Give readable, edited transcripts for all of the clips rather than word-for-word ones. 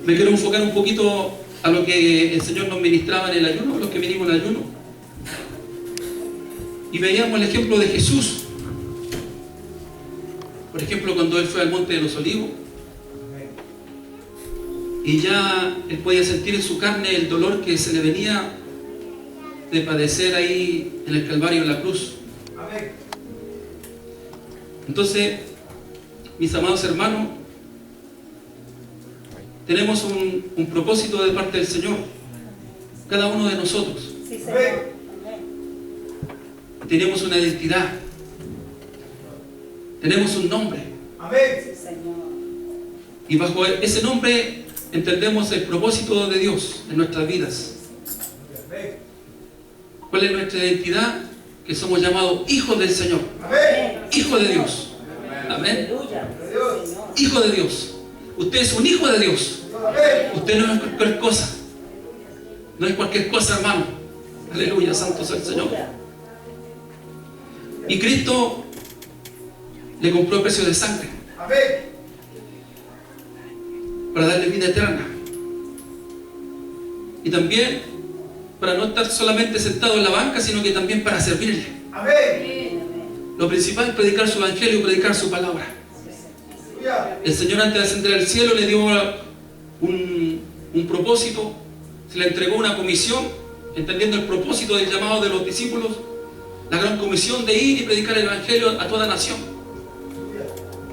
Me quiero enfocar un poquito a lo que el Señor nos ministraba en el ayuno, los que venimos en el ayuno. Y veíamos el ejemplo de Jesús. Por ejemplo, cuando Él fue al Monte de los Olivos, y ya Él podía sentir en su carne el dolor que se le venía de padecer ahí en el Calvario, en la cruz. Entonces, mis amados hermanos, tenemos un propósito de parte del Señor, cada uno de nosotros. Sí, Señor. Tenemos una identidad, tenemos un nombre. Sí, Señor. Y bajo ese nombre entendemos el propósito de Dios en nuestras vidas. ¿Cuál es nuestra identidad? Que somos llamados hijos del Señor. Hijo de Dios. Amén. Aleluya. Hijo de Dios. Usted es un hijo de Dios. Usted no es cualquier cosa. No es cualquier cosa, hermano. Aleluya, santo sea el Señor. Y Cristo le compró a precio de sangre para darle vida eterna. Y también para no estar solamente sentado en la banca, sino que también para servirle. Lo principal es predicar su evangelio, predicar su palabra. El Señor, antes de ascender al cielo, le dio un propósito, se le entregó una comisión, entendiendo el propósito del llamado de los discípulos, la gran comisión de ir y predicar el evangelio a toda nación.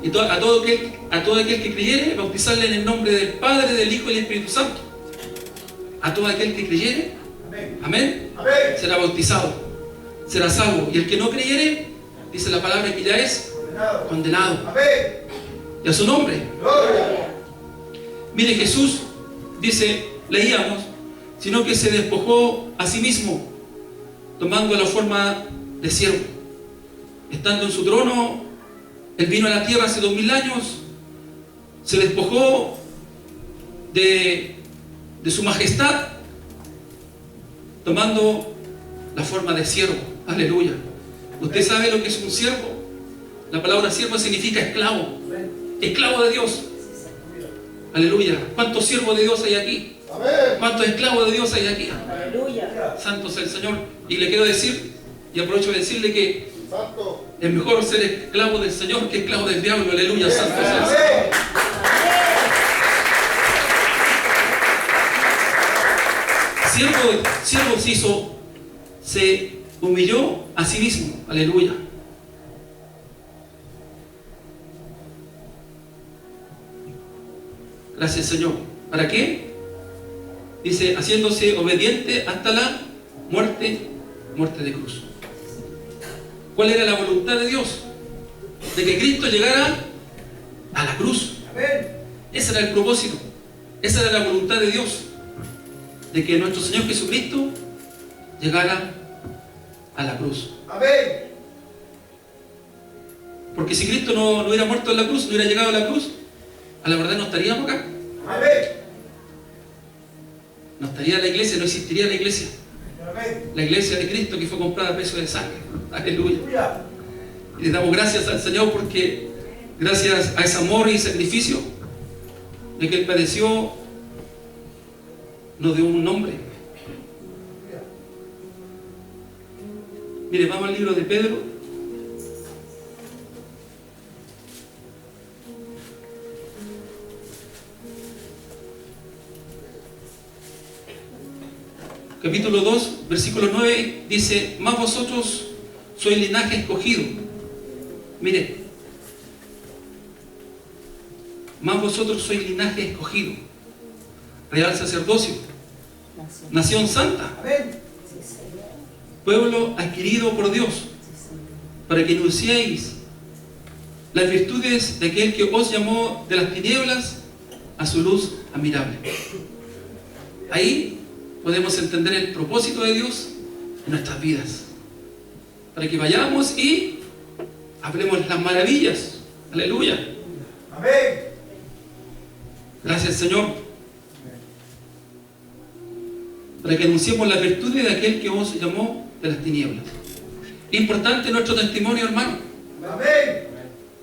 Y a todo aquel que creyere, bautizarle en el nombre del Padre, del Hijo y del Espíritu Santo. A todo aquel que creyere, amén, será bautizado, será salvo. Y el que no creyere, dice la palabra, que ya es condenado. Y a su nombre. Mire, Jesús, dice, leíamos, sino que se despojó a sí mismo, tomando la forma de siervo. Estando en su trono, Él vino a la tierra hace 2000 años, se despojó de su majestad, tomando la forma de siervo. Aleluya. ¿Usted sabe lo que es un siervo? La palabra siervo significa esclavo. Esclavo de Dios. Aleluya. ¿Cuántos siervos de Dios hay aquí? ¿Cuántos esclavos de Dios hay aquí? Aleluya. Santo sea el Señor. Y le quiero decir, y aprovecho de decirle que es mejor ser esclavo del Señor que esclavo del diablo. Aleluya. Santo sea el Señor. Siervo se humilló a sí mismo. Aleluya. Gracias, Señor. ¿Para qué? Dice, haciéndose obediente hasta la muerte de cruz. ¿Cuál era la voluntad de Dios? De que Cristo llegara a la cruz. Ese era el propósito. Esa era la voluntad de Dios. De que nuestro Señor Jesucristo llegara a la cruz. Porque si Cristo no hubiera muerto en la cruz, no hubiera llegado a la cruz, a la verdad no estaríamos acá. No estaría la iglesia, no existiría la iglesia. La iglesia de Cristo que fue comprada a precio de sangre. Aleluya. Y le damos gracias al Señor porque gracias a ese amor y sacrificio de que Él padeció, nos dio un nombre. Mire, vamos al libro de Pedro. Capítulo 2, versículo 9, dice, más vosotros sois linaje escogido. Mire, más vosotros sois linaje escogido, real sacerdocio, nación santa, pueblo adquirido por Dios, para que anunciéis las virtudes de aquel que os llamó de las tinieblas a su luz admirable. Ahí podemos entender el propósito de Dios en nuestras vidas, para que vayamos y hablemos las maravillas. Aleluya. Gracias, Señor. Para que anunciemos las virtudes de aquel que os llamó de las tinieblas. Importante nuestro testimonio, hermano.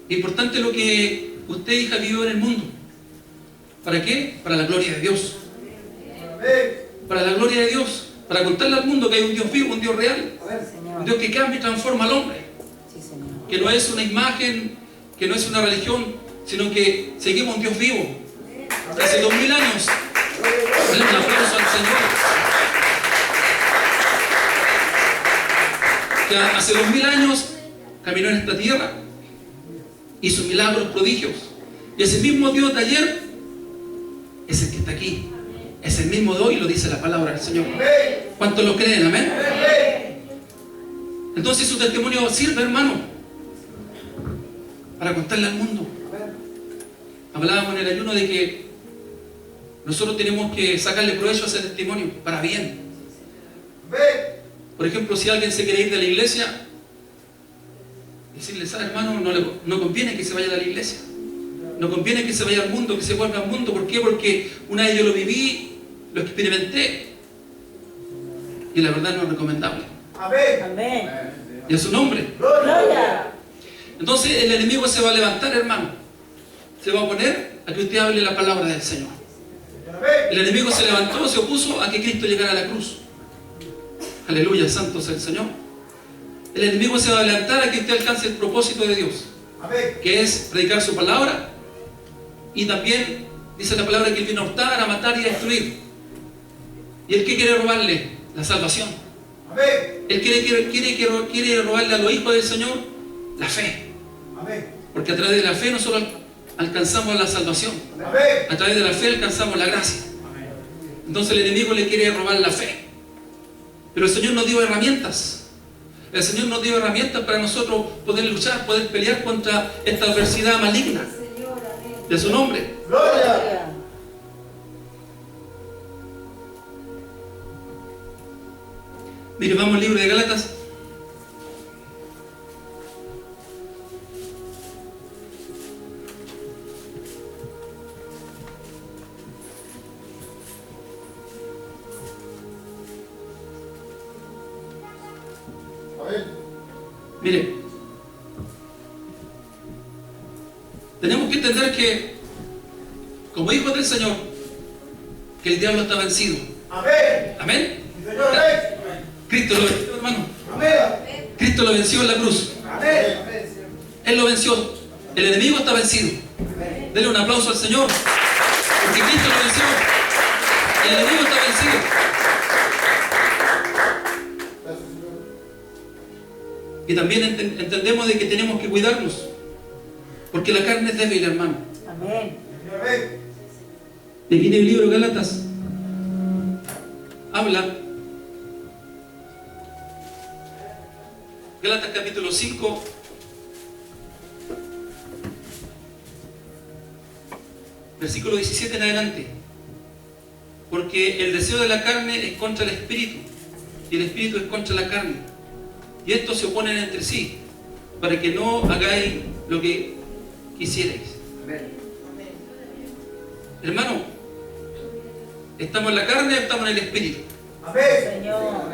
Importante lo que usted, hija, vivió en el mundo, ¿Para qué? Para la gloria de Dios. Para la gloria de Dios. Para contarle al mundo que hay un Dios vivo, un Dios real. Un Dios que cambia y transforma al hombre. Que no es una imagen, que no es una religión, sino que seguimos un Dios vivo. Hace 2000 años. Dale un aplauso al Señor. Que hace 2000 años caminó en esta tierra, hizo milagros, prodigios. Y ese mismo Dios de ayer es el que está aquí. Es el mismo de hoy, lo dice la palabra del Señor. ¿Cuántos lo creen? Amén. Entonces su testimonio sirve, hermano, para contarle al mundo. Hablábamos en el ayuno de que nosotros tenemos que sacarle provecho a ese testimonio para bien. Por ejemplo, si alguien se quiere ir de la iglesia, decirle, ¿sabes, hermano? No conviene que se vaya de la iglesia. No conviene que se vaya al mundo, que se vuelva al mundo. ¿Por qué? Porque una vez yo lo viví, lo experimenté, y la verdad no es recomendable. Amén. Y a su nombre. Gloria. Entonces el enemigo se va a levantar, hermano. Se va a oponer a que usted hable la palabra del Señor. El enemigo se levantó, se opuso a que Cristo llegara a la cruz. Aleluya, santo sea el Señor. El enemigo se va a levantar a que usted alcance el propósito de Dios, que es predicar su palabra. Y también dice la palabra que Él vino a hurtar, a matar y a destruir. ¿Y Él qué quiere robarle? La salvación. Él quiere robarle a los hijos del Señor la fe. Porque a través de la fe nosotros alcanzamos la salvación. A través de la fe alcanzamos la gracia. Entonces el enemigo le quiere robar la fe. Pero el Señor nos dio herramientas. El Señor nos dio herramientas para nosotros poder luchar, poder pelear contra esta adversidad maligna. De su nombre. Gloria. Mire, vamos al libro de Gálatas. Mire, tenemos que entender que como hijos del Señor, que el diablo está vencido. Amén. Cristo lo venció, hermano. Cristo lo venció en la cruz. Él lo venció. El enemigo está vencido. Denle un aplauso al Señor, porque Cristo lo venció. El enemigo está vencido. Y también entendemos de que tenemos que cuidarnos, porque la carne es débil, hermano. Amén. De aquí en el libro de Gálatas habla, Gálatas capítulo 5, versículo 17 en adelante. Porque el deseo de la carne es contra el espíritu, y el espíritu es contra la carne. Y estos se oponen entre sí, para que no hagáis lo que quisierais. Hermano, ¿estamos en la carne o estamos en el espíritu? Señor.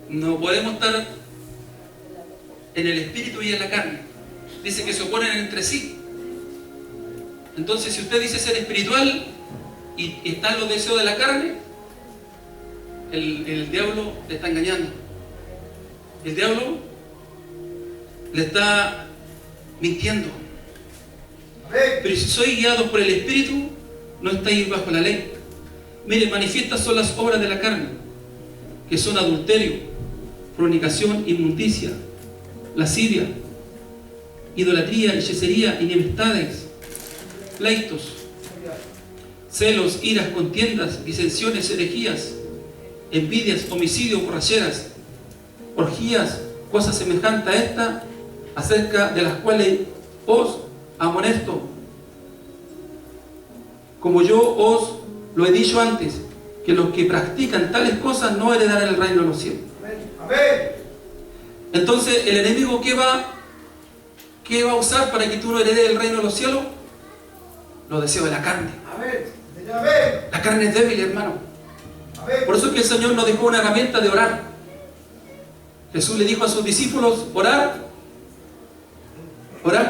No podemos estar en el espíritu y en la carne. Dice que se oponen entre sí. Entonces, si usted dice ser espiritual y están los deseos de la carne, el diablo le está engañando. El diablo le está mintiendo. Pero si sois guiados por el Espíritu, no estáis bajo la ley. Mire, manifiestas son las obras de la carne, que son adulterio, fornicación, inmundicia, lascivia, idolatría, hechicería, enemistades, pleitos, celos, iras, contiendas, disensiones, herejías, envidias, homicidios, borracheras, orgías, cosas semejantes a esta, acerca de las cuales os amonesto, como yo os lo he dicho antes, que los que practican tales cosas no heredarán el reino de los cielos. Entonces, el enemigo, ¿qué va a usar para que tú no heredes el reino de los cielos? Los deseos de la carne. La carne es débil, hermano. Por eso es que el Señor nos dejó una herramienta de orar. Jesús le dijo a sus discípulos, orar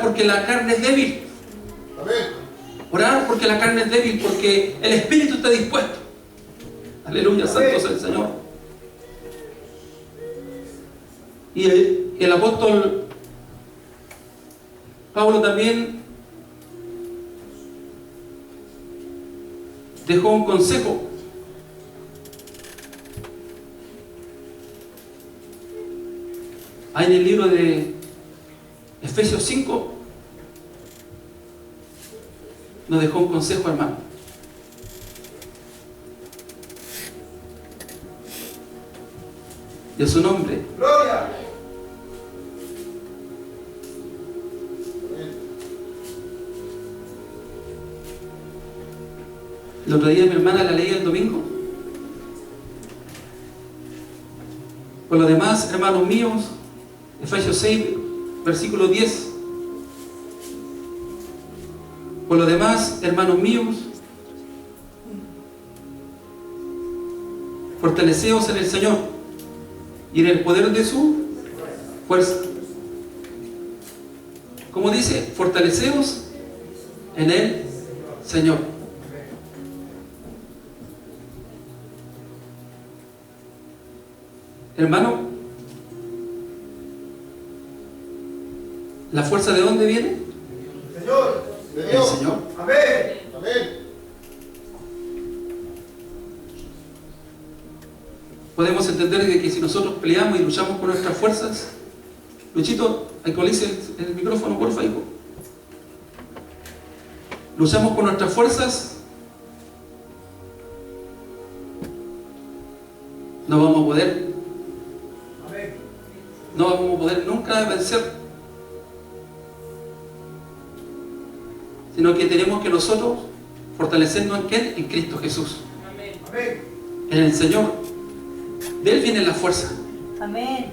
porque la carne es débil. Orar porque la carne es débil, porque el espíritu está dispuesto. Aleluya, santo es el Señor. Y el apóstol Pablo también dejó un consejo. Hay en el libro de Efesios 5, nos dejó un consejo, hermano. Y a su nombre. ¡Gloria! El otro día mi hermana la leí el domingo. Por lo demás, hermanos míos, Efesios 6, versículo 10. Por lo demás, hermanos míos, fortaleceos en el Señor y en el poder de su fuerza. Como dice, fortaleceos en el Señor. Hermano, ¿la fuerza de dónde viene? Señor. El Señor. Amén. Amén. Podemos entender que si nosotros peleamos y luchamos por nuestras fuerzas, Luchito, actualice el micrófono, porfa, hijo. Luchamos por nuestras fuerzas, no vamos a poder. Amén. No vamos a poder nunca vencer. Sino que tenemos que nosotros fortalecernos en ¿quién? En Cristo Jesús. Amén. En el Señor. De Él viene la fuerza. Amén.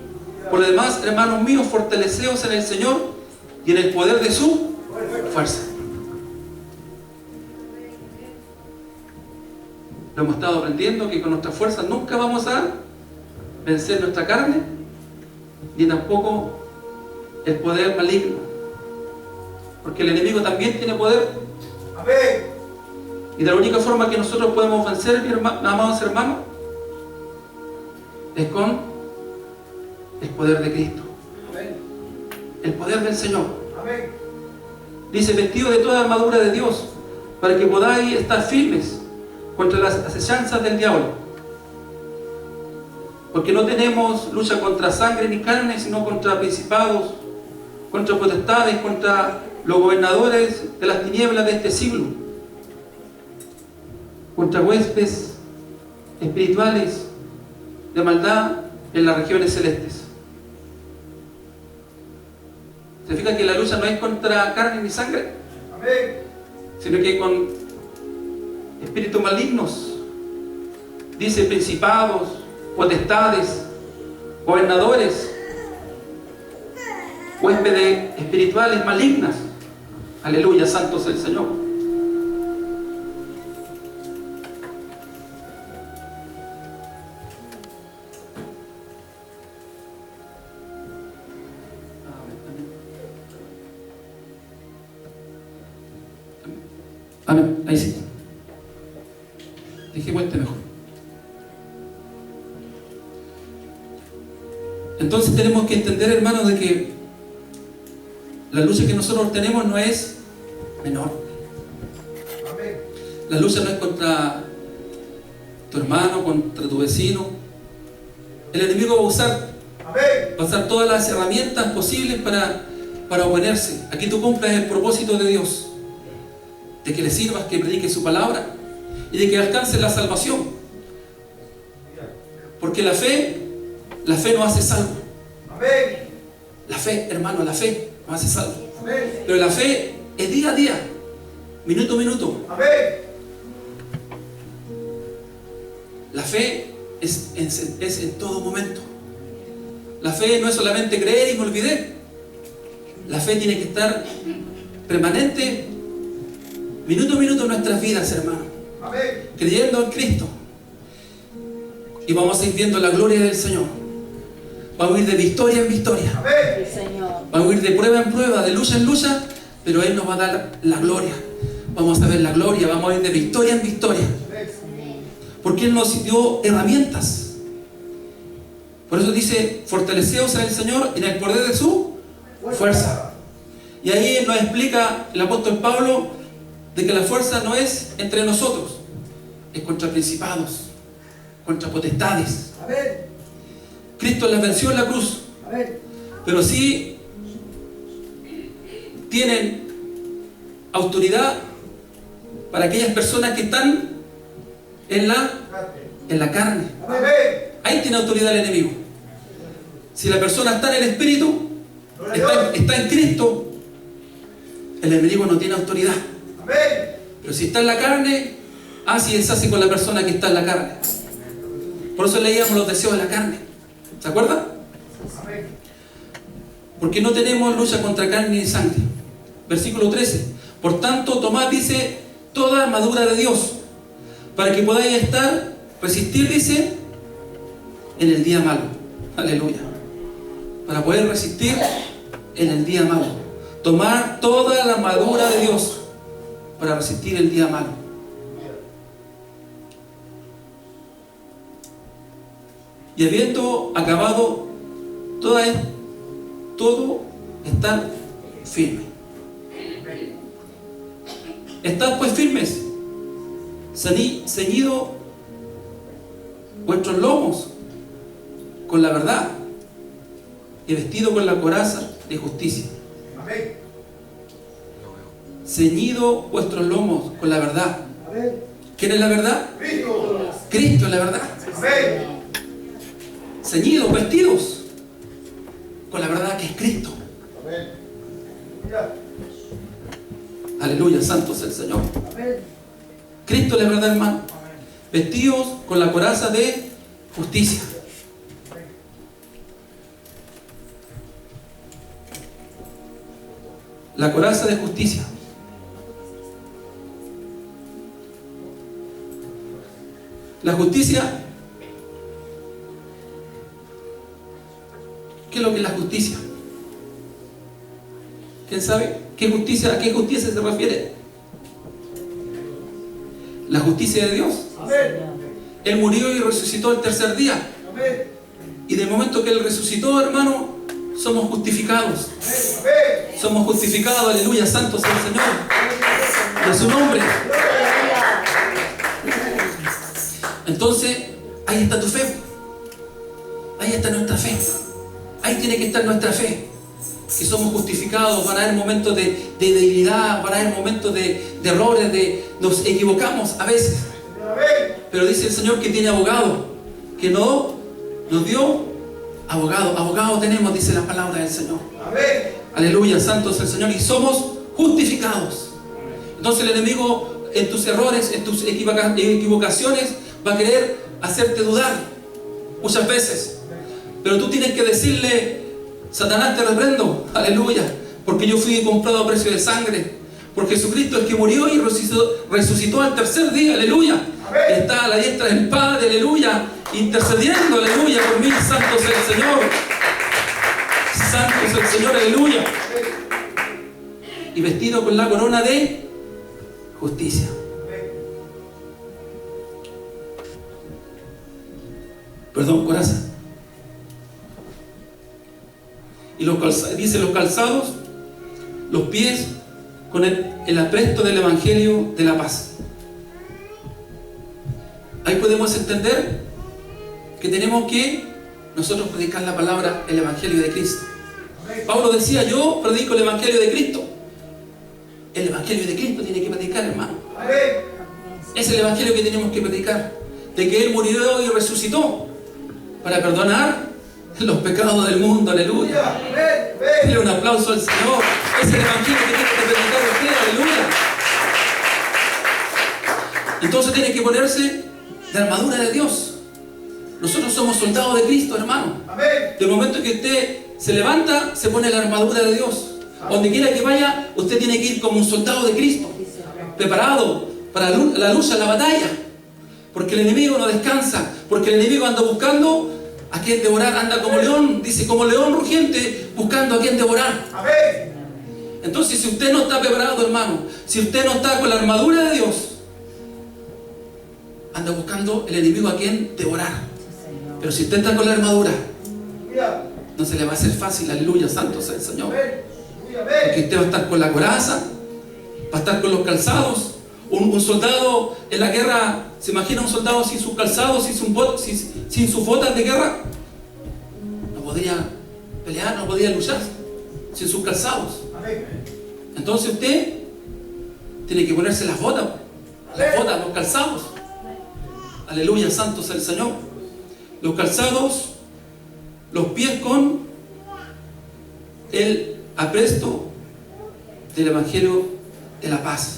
Por lo demás, hermanos míos, fortaleceos en el Señor y en el poder de su fuerza. Lo hemos estado aprendiendo que con nuestras fuerzas nunca vamos a vencer nuestra carne, ni tampoco el poder maligno. Porque el enemigo también tiene poder. Amén. Y de la única forma que nosotros podemos vencer, mis amados hermanos, es con el poder de Cristo. Amén. El poder del Señor. Amén. Dice, vestido de toda armadura de Dios, para que podáis estar firmes contra las acechanzas del diablo. Porque no tenemos lucha contra sangre ni carne, sino contra principados, contra potestades, contra los gobernadores de las tinieblas de este siglo, contra huéspedes espirituales de maldad en las regiones celestes. ¿Se fija que la lucha no es contra carne ni sangre? Amén. Sino que con espíritus malignos. Dice principados, potestades, gobernadores, huéspedes espirituales malignas. Aleluya, santo es el Señor. Amén. Ahí sí. Dejemos este mejor. Entonces tenemos que entender, hermanos, de que la lucha que nosotros tenemos no es menor. Amén. La lucha no es contra tu hermano, contra tu vecino. El enemigo va a usar todas las herramientas posibles para oponerse. Aquí tú cumples el propósito de Dios, de que le sirvas, que prediques su palabra y de que alcances la salvación. Porque la fe nos hace salvo. Amén. La fe, hermano, la fe nos hace salvo. Amén. Pero la fe es día a día, minuto a minuto. Amén. La fe es en todo momento. La fe no es solamente creer y me olvidé. La fe tiene que estar permanente, minuto a minuto en nuestras vidas, hermano. Amén. Creyendo en Cristo. Y vamos a ir viendo la gloria del Señor. Vamos a ir de victoria en victoria. Amén. Sí, Señor. Vamos a ir de prueba en prueba, de lucha en lucha, pero Él nos va a dar la gloria. vamos a ver la gloria, vamos a ir de victoria en victoria. Porque Él nos dio herramientas. Por eso dice, fortaleceos en el Señor en el poder de su fuerza. Y ahí nos explica el apóstol Pablo de que la fuerza no es entre nosotros, es contra principados, contra potestades. Cristo las venció en la cruz. Pero sí tienen autoridad para aquellas personas que están en la carne. Ahí tiene autoridad el enemigo. Si la persona está en el Espíritu, está en Cristo, el enemigo no tiene autoridad. Pero si está en la carne, así deshace con la persona que está en la carne. Por eso leíamos los deseos de la carne. ¿Se acuerdan? Porque no tenemos lucha contra carne ni sangre. Versículo 13. Por tanto, tomad, dice, toda armadura de Dios, para que podáis resistir, dice, en el día malo. Aleluya. Para poder resistir en el día malo. Tomar toda la armadura de Dios para resistir el día malo. Y habiendo acabado todo, estar firme. Estad pues firmes, ceñido vuestros lomos con la verdad y vestido con la coraza de justicia. Ceñido vuestros lomos con la verdad. ¿Quién es la verdad? Cristo es la verdad. Ceñidos, vestidos con la verdad que es Cristo. Aleluya, santo es el Señor. Cristo es la verdad, hermano. Vestidos con la coraza de justicia. La coraza de justicia. La justicia. ¿Qué es lo que es la justicia? ¿Quién sabe? ¿A qué justicia se refiere? La justicia de Dios. Él murió y resucitó el tercer día. Y del momento que Él resucitó, hermano, somos justificados. Somos justificados, aleluya, santo sea el Señor. De su nombre. Entonces, ahí está tu fe. Ahí está nuestra fe. Ahí tiene que estar nuestra fe. Que somos justificados. Van a haber momentos de debilidad, van a haber momentos de errores, nos equivocamos a veces. Pero dice el Señor que tiene abogado, que no nos dio abogado. Abogado tenemos, dice la palabra del Señor. Aleluya, santo es el Señor. Y somos justificados. Entonces el enemigo, en tus errores, en tus equivocaciones, va a querer hacerte dudar muchas veces. Pero tú tienes que decirle: Satanás, te reprendo, aleluya, porque yo fui comprado a precio de sangre, por Jesucristo, el que murió y resucitó al tercer día, aleluya. Está a la diestra del Padre, aleluya, intercediendo, aleluya, por mí. Santo es el Señor, santo es el Señor, aleluya. Y vestido con la corona de justicia. Perdón, coraza. Y dice los calzados, los pies con el apresto del Evangelio de la paz. Ahí podemos entender que tenemos que nosotros predicar la palabra, el Evangelio de Cristo. Pablo decía: yo predico el Evangelio de Cristo. El Evangelio de Cristo tiene que predicar, hermano. Es el Evangelio que tenemos que predicar, de que Él murió y resucitó para perdonar los pecados del mundo, aleluya. Dile un aplauso al Señor. Es el Evangelio que tiene que predicar usted, aleluya. Entonces tiene que ponerse la armadura de Dios. Nosotros somos soldados de Cristo, hermano. Del momento que usted se levanta, se pone la armadura de Dios. Donde quiera que vaya, usted tiene que ir como un soldado de Cristo, preparado para la lucha, la batalla. Porque el enemigo no descansa, porque el enemigo anda buscando a quien devorar, anda como león, dice, como león rugiente, buscando a quien devorar. Entonces, si usted no está preparado, hermano, si usted no está con la armadura de Dios, anda buscando el enemigo a quien devorar. Pero si usted está con la armadura, no se le va a hacer fácil. Aleluya, santo sea el Señor. Porque usted va a estar con la coraza, va a estar con los calzados. Un soldado en la guerra, ¿se imagina un soldado sin sus calzados, sin sus botas de guerra? No podría pelear, no podría luchar sin sus calzados. Entonces usted tiene que ponerse las botas, los calzados. Aleluya, santo sea el Señor. Los calzados, los pies con el apresto del Evangelio de la paz.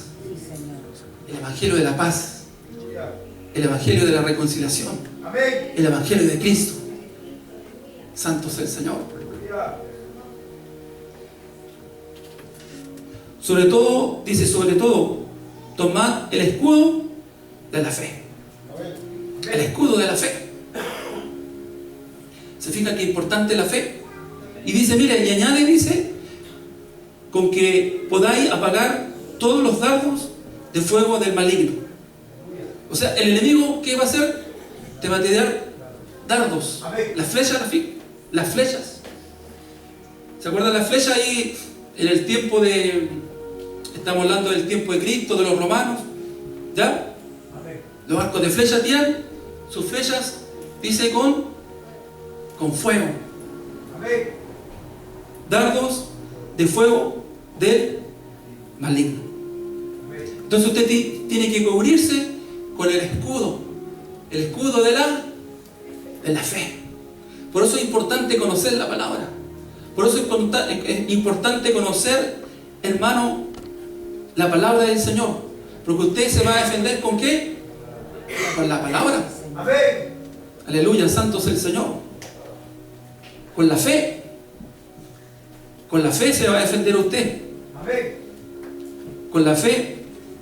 El Evangelio de la paz. El Evangelio de la reconciliación. El Evangelio de Cristo. Santo sea el Señor. Sobre todo, dice, sobre todo, tomad el escudo de la fe. El escudo de la fe. ¿Se fija qué importante la fe? Y dice, mira, y añade, dice, con que podáis apagar todos los dardos de fuego del maligno. O sea, el enemigo, ¿qué va a hacer? Te va a tirar dardos. Las flechas, las flechas. ¿Se acuerdan las flechas ahí en el tiempo de... Estamos hablando del tiempo de Cristo, de los romanos. ¿Ya? Los arcos de flecha tiran sus flechas, dice, con fuego. Dardos de fuego del maligno. Entonces usted tiene que cubrirse con el escudo de la fe. Por eso es importante conocer la palabra. Por eso es importante conocer, hermano, la palabra del Señor. Porque usted se va a defender ¿con qué? Con la palabra. Aleluya, santo es el Señor. Con la fe. Con la fe se va a defender usted. Con la fe.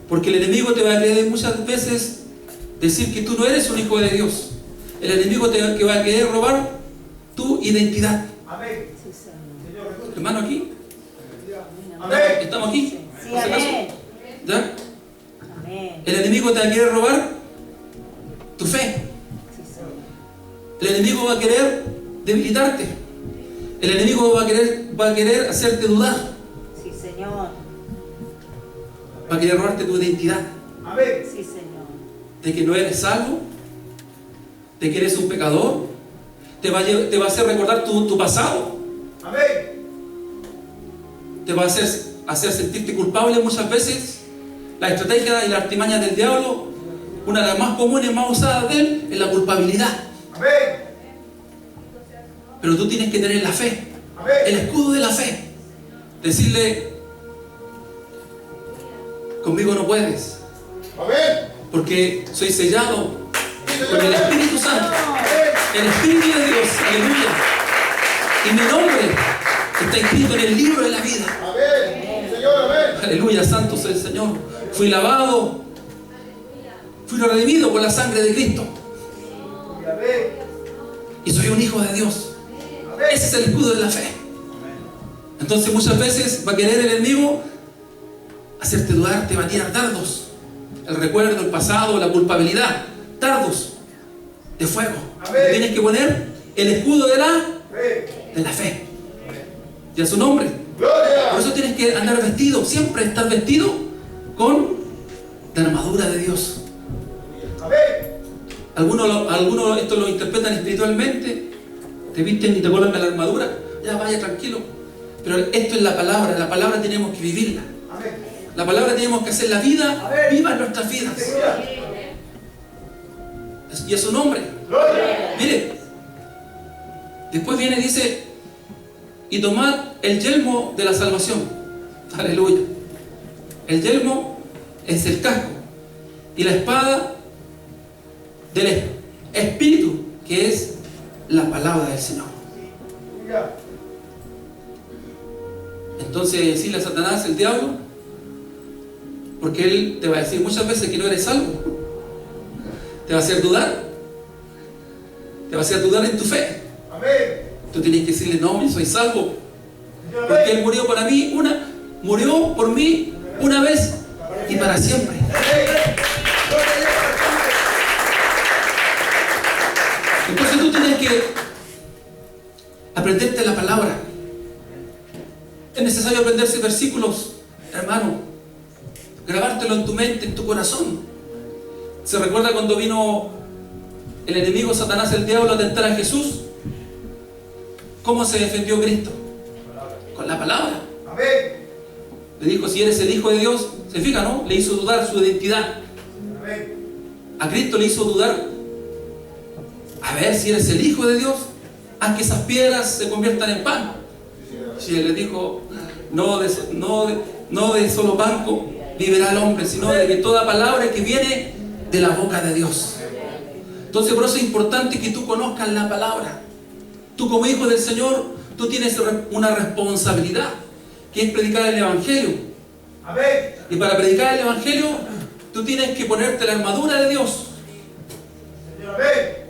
Porque el enemigo te va a querer muchas veces decir que tú no eres un hijo de Dios. El enemigo te va a querer robar tu identidad. Hermano, aquí. ¿Estamos aquí? Sí, amén. ¿Ya? Amén. El enemigo te va a querer robar tu fe. El enemigo va a querer debilitarte. El enemigo va a querer hacerte dudar. Sí, Señor. Va a querer robarte tu identidad. Sí, Señor. De que no eres salvo, de que eres un pecador. Te va a hacer recordar tu pasado. Te va a hacer sentirte culpable muchas veces. La estrategia y la artimaña del diablo, una de las más comunes, más usadas de él, es la culpabilidad. Pero tú tienes que tener la fe, el escudo de la fe. Decirle, conmigo no puedes, porque soy sellado con el Espíritu Santo, el Espíritu de Dios, aleluya. Y mi nombre está escrito en el libro de la vida. Aleluya, santo sea el Señor. Fui lavado, fui redimido por la sangre de Cristo. Y soy un hijo de Dios. Ese es el escudo de la fe. Entonces muchas veces va a querer el enemigo hacerte dudar, te va a tirar dardos. El recuerdo, el pasado, la culpabilidad. Dardos de fuego. Tienes que poner el escudo de la fe. Y a su nombre. Por eso tienes que andar vestido, siempre estar vestido con la armadura de Dios. Algunos esto lo interpretan espiritualmente, te visten y te colocan la armadura, ya vaya tranquilo. Pero esto es la palabra tenemos que vivirla. La palabra tenemos que hacer la vida viva en nuestras vidas. Y a su nombre. Mire, después viene y dice, y tomad el yelmo de la salvación. Aleluya. El yelmo es el casco y la espada del Espíritu, que es la palabra del Señor. Entonces decirle a Satanás, el diablo, porque él te va a decir muchas veces que no eres salvo, te va a hacer dudar, te va a hacer dudar en tu fe. Tú tienes que decirle, no, yo soy salvo, porque él murió para mí murió por mí una vez y para siempre. Entonces tú tienes que aprenderte la palabra. Es necesario aprenderse versículos, hermano, grabártelo en tu mente, en tu corazón. ¿Se recuerda cuando vino el enemigo Satanás, el diablo, a tentar a Jesús? ¿Cómo se defendió Cristo? Con la palabra. Amén. Le dijo, si eres el Hijo de Dios, se fija, ¿no? Le hizo dudar su identidad. Amén. A Cristo le hizo dudar. A ver, si eres el Hijo de Dios, haz que esas piedras se conviertan en pan. Si él le dijo, no de solo pan vivirá el hombre, sino de que toda palabra que viene de la boca de Dios. Entonces por eso es importante que tú conozcas la palabra. Tú como hijo del Señor, tú tienes una responsabilidad, que es predicar el Evangelio. Amén. Y para predicar el Evangelio, tú tienes que ponerte la armadura de Dios. Amén.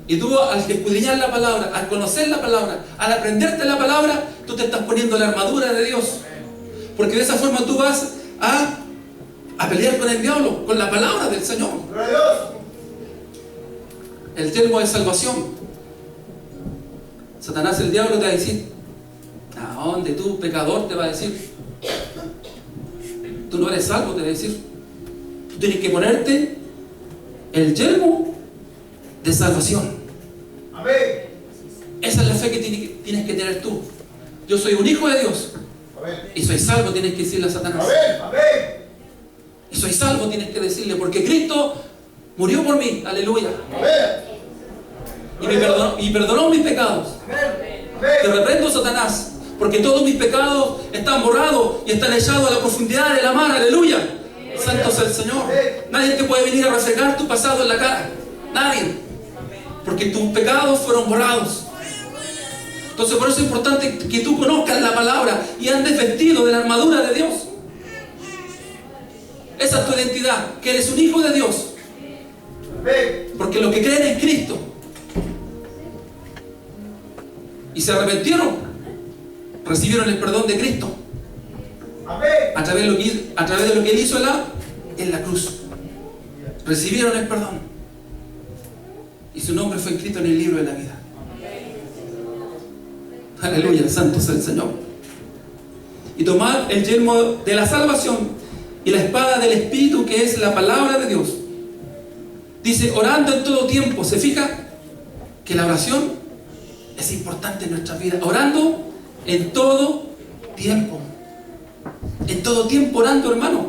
Y tú, al escudriñar la palabra, al conocer la palabra, al aprenderte la palabra, tú te estás poniendo la armadura de Dios. Porque de esa forma tú vas a pelear con el diablo, con la palabra del Señor. Gloria a Dios. El yelmo de salvación. Satanás, el diablo, te va a decir, ¿a dónde tú, pecador? Te va a decir, tú no eres salvo, te va a decir. Tú tienes que ponerte el yelmo de salvación. Amén. Esa es la fe que tienes que tener tú. Yo soy un hijo de Dios. Amén. Y soy salvo, tienes que decirle a Satanás. Amén. Amén. Y soy salvo, tienes que decirle, porque Cristo murió por mí. Aleluya. Amén. Y perdonó mis pecados. Te reprendo, Satanás, porque todos mis pecados están borrados y están echados a la profundidad de la mar. Aleluya. Santo sea el Señor. Nadie te puede venir a resecar tu pasado en la cara. Nadie. Porque tus pecados fueron borrados. Entonces por eso es importante que tú conozcas la palabra y andes vestido de la armadura de Dios. Esa es tu identidad, que eres un hijo de Dios. Porque los que creen en Cristo y se arrepintieron, recibieron el perdón de Cristo. A través de lo que Él hizo en la cruz. Recibieron el perdón. Y su nombre fue escrito en el libro de la vida. Aleluya, santo sea el Señor. Y tomad el yelmo de la salvación y la espada del Espíritu, que es la palabra de Dios. Dice, orando en todo tiempo. ¿Se fija? Que la oración es importante en nuestra vida. Orando en todo tiempo. En todo tiempo orando, hermano.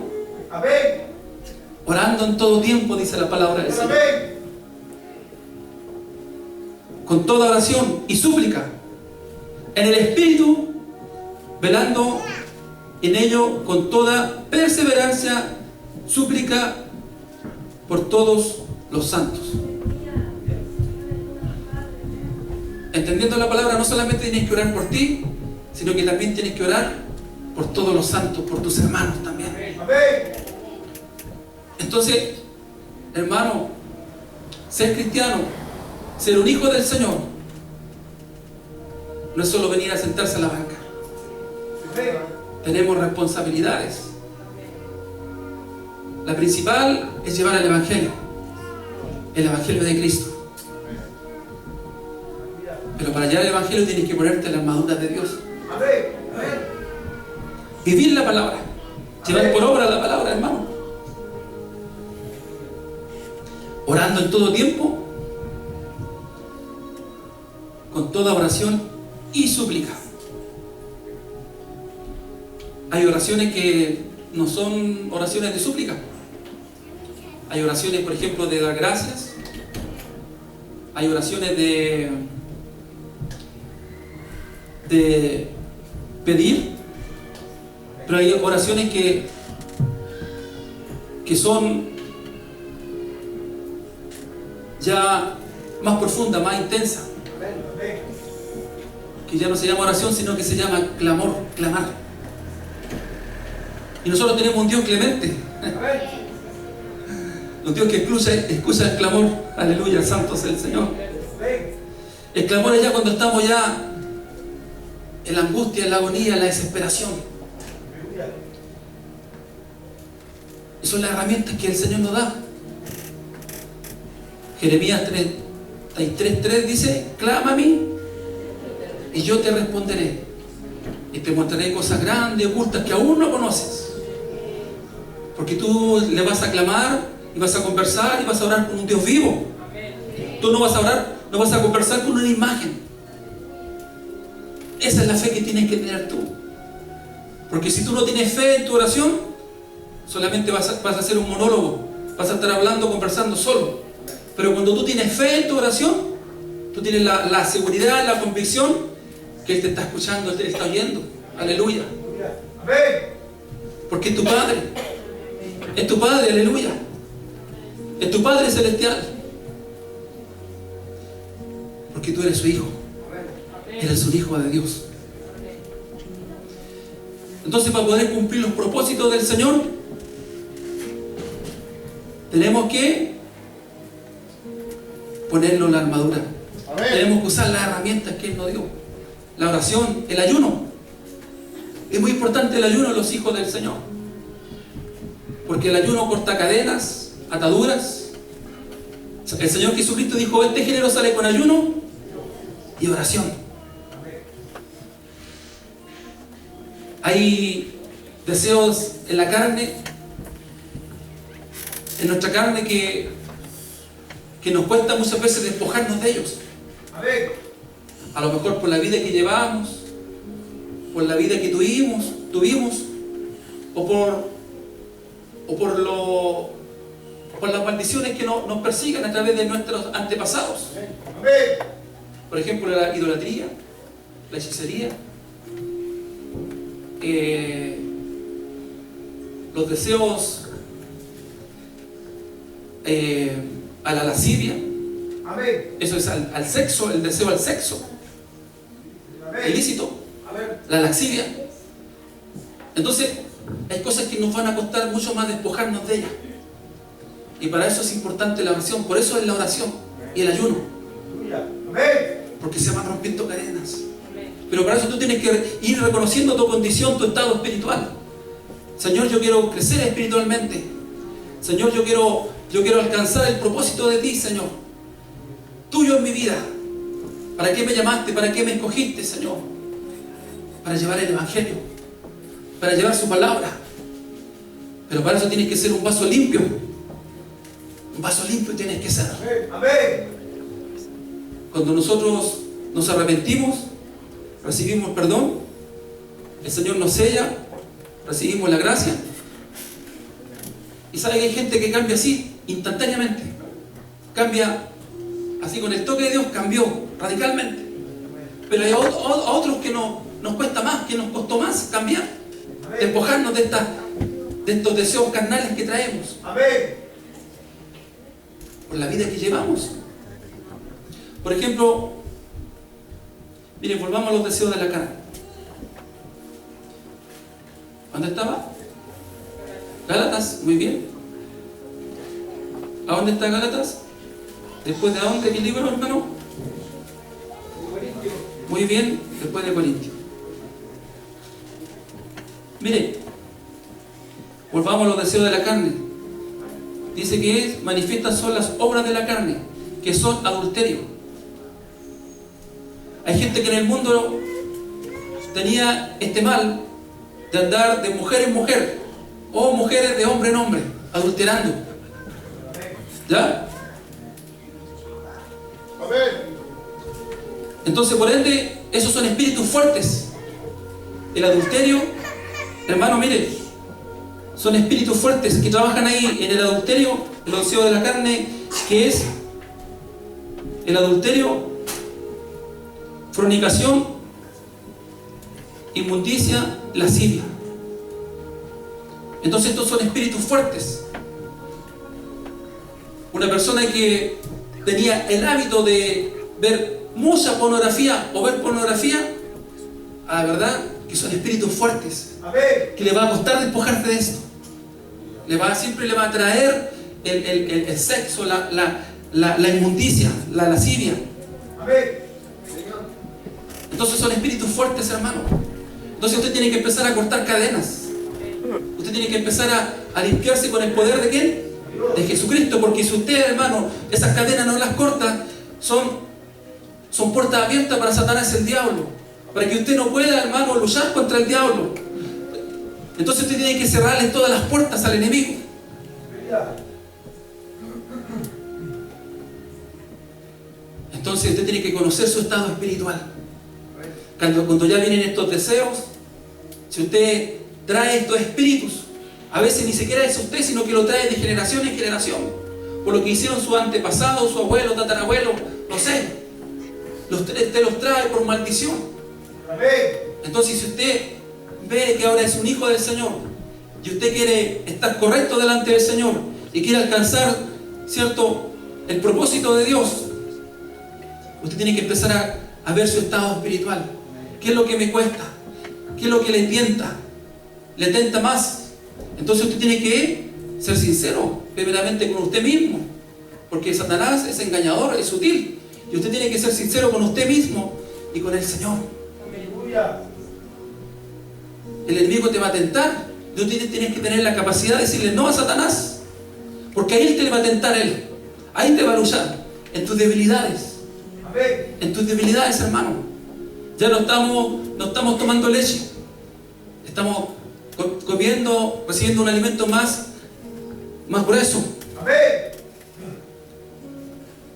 Amén. Orando en todo tiempo, dice la palabra del Señor. Amén. Con toda oración y súplica, en el Espíritu, velando en ello con toda perseverancia, súplica por todos los santos. Entendiendo la palabra, no solamente tienes que orar por ti, sino que también tienes que orar por todos los santos, por tus hermanos también. Amén. Entonces, hermano, ser cristiano, ser un hijo del Señor, no es solo venir a sentarse a la banca. Tenemos responsabilidades. La principal es llevar el Evangelio de Cristo. Pero para llevar el Evangelio tienes que ponerte la armadura de Dios. Vivir la palabra, llevar por obra la palabra, hermano. Orando en todo tiempo, con toda oración y súplica. Hay oraciones que no son oraciones de súplica. Hay oraciones, por ejemplo, de dar gracias. Hay oraciones de pedir. Pero hay oraciones que son ya más profundas, más intensas. Que ya no se llama oración, sino que se llama clamor, clamar. Y nosotros tenemos un Dios clemente. Un Dios que escucha el clamor. Aleluya, santo sea el Señor. El clamor es ya cuando estamos ya en la angustia, en la agonía, en la desesperación. son las herramientas que el Señor nos da. Jeremías 33:3 dice: clama a mí y yo te responderé y te mostraré cosas grandes y ocultas que aún no conoces. Porque tú le vas a clamar y vas a conversar y vas a orar con un Dios vivo. Tú no vas a orar, no vas a conversar con una imagen. Esa es la fe que tienes que tener tú. Porque si tú no tienes fe en tu oración, solamente vas a hacer un monólogo, vas a estar hablando, conversando solo. Pero cuando tú tienes fe en tu oración, tú tienes la seguridad, la convicción que Él te está escuchando, Él te está oyendo. Aleluya. Porque es tu Padre. Es tu Padre, aleluya. Es tu Padre celestial. Porque tú eres su hijo. Eres un hijo de Dios. Entonces, para poder cumplir los propósitos del Señor, tenemos que ponernos la armadura. Amén. Tenemos que usar las herramientas que Él nos dio. La oración, el ayuno. Es muy importante el ayuno en los hijos del Señor. Porque el ayuno corta cadenas, ataduras. El Señor Jesucristo dijo: este género sale con ayuno y oración. Hay deseos en la carne, en nuestra carne, que nos cuesta muchas veces despojarnos de ellos. A lo mejor por la vida que llevamos, por la vida que tuvimos, o por las maldiciones que nos persiguen a través de nuestros antepasados. Por ejemplo, la idolatría, la hechicería, los deseos a la lascivia. Eso es al sexo, el deseo al sexo ilícito, la lascivia. Entonces hay cosas que nos van a costar mucho más despojarnos de ellas, y para eso es importante la oración. Por eso es la oración y el ayuno, porque se van rompiendo cadenas. Pero para eso tú tienes que ir reconociendo tu condición, tu estado espiritual. Señor, yo quiero crecer espiritualmente. Señor, yo quiero alcanzar el propósito de ti, Señor, tuyo en mi vida. ¿Para qué me llamaste? ¿Para qué me escogiste, Señor? Para llevar el Evangelio, para llevar su palabra. Pero para eso tienes que ser un vaso limpio. Un vaso limpio tienes que ser. Amén. Cuando nosotros nos arrepentimos, recibimos perdón, el Señor nos sella, recibimos la gracia. Y sabe que hay gente que cambia así, instantáneamente. Cambia así, con el toque de Dios cambió radicalmente. Pero hay otros que nos cuesta más, que nos costó más cambiar, despojarnos de estos deseos carnales que traemos. Por la vida que llevamos. Por ejemplo, miren, volvamos a los deseos de la carne. ¿Dónde estaba? Gálatas, muy bien. ¿A dónde está Gálatas? ¿Después de dónde mi libro, hermano? Muy bien, después de Corintios. Mire, volvamos a los deseos de la carne. Dice que manifiestas son las obras de la carne, que son adulterio. Hay gente que en el mundo tenía este mal de andar de mujer en mujer, o mujeres de hombre en hombre, adulterando. ¿Ya? Entonces, por ende, esos son espíritus fuertes. El adulterio, hermano, mire, son espíritus fuertes que trabajan ahí en el adulterio, el deseo de la carne, que es el adulterio, fornicación, inmundicia, lascivia. Entonces estos son espíritus fuertes. Una persona que tenía el hábito de ver mucha pornografía o ver pornografía, a la verdad que son espíritus fuertes, que le va a costar despojarse de esto. Siempre le va a traer el sexo, la inmundicia, la lascivia. Entonces son espíritus fuertes, hermano. Entonces usted tiene que empezar a cortar cadenas. Usted tiene que empezar a limpiarse con el poder ¿de quién? De Jesucristo, porque si usted, hermano, esas cadenas no las corta, son puertas abiertas para Satanás, el diablo, para que usted no pueda, hermano, luchar contra el diablo. Entonces usted tiene que cerrarle todas las puertas al enemigo. Entonces usted tiene que conocer su estado espiritual. Cuando ya vienen estos deseos, si usted trae estos espíritus, a veces ni siquiera es usted, sino que lo trae de generación en generación, por lo que hicieron sus antepasados, su abuelo, tatarabuelo, no sé, usted los trae por maldición. Entonces si usted ve que ahora es un hijo del Señor y usted quiere estar correcto delante del Señor y quiere alcanzar, ¿cierto?, el propósito de Dios, usted tiene que empezar a ver su estado espiritual. ¿Qué es lo que me cuesta? ¿Qué es lo que le tienta? ¿Le tenta más? Entonces usted tiene que ser sincero primeramente con usted mismo, porque Satanás es engañador, es sutil, y usted tiene que ser sincero con usted mismo y con el Señor. El enemigo te va a tentar, y usted tiene que tener la capacidad de decirle no a Satanás, porque ahí te va a tentar él, ahí te va a luchar, en tus debilidades. En tus debilidades, hermano. Ya no estamos tomando leche, estamos comiendo, recibiendo un alimento más grueso.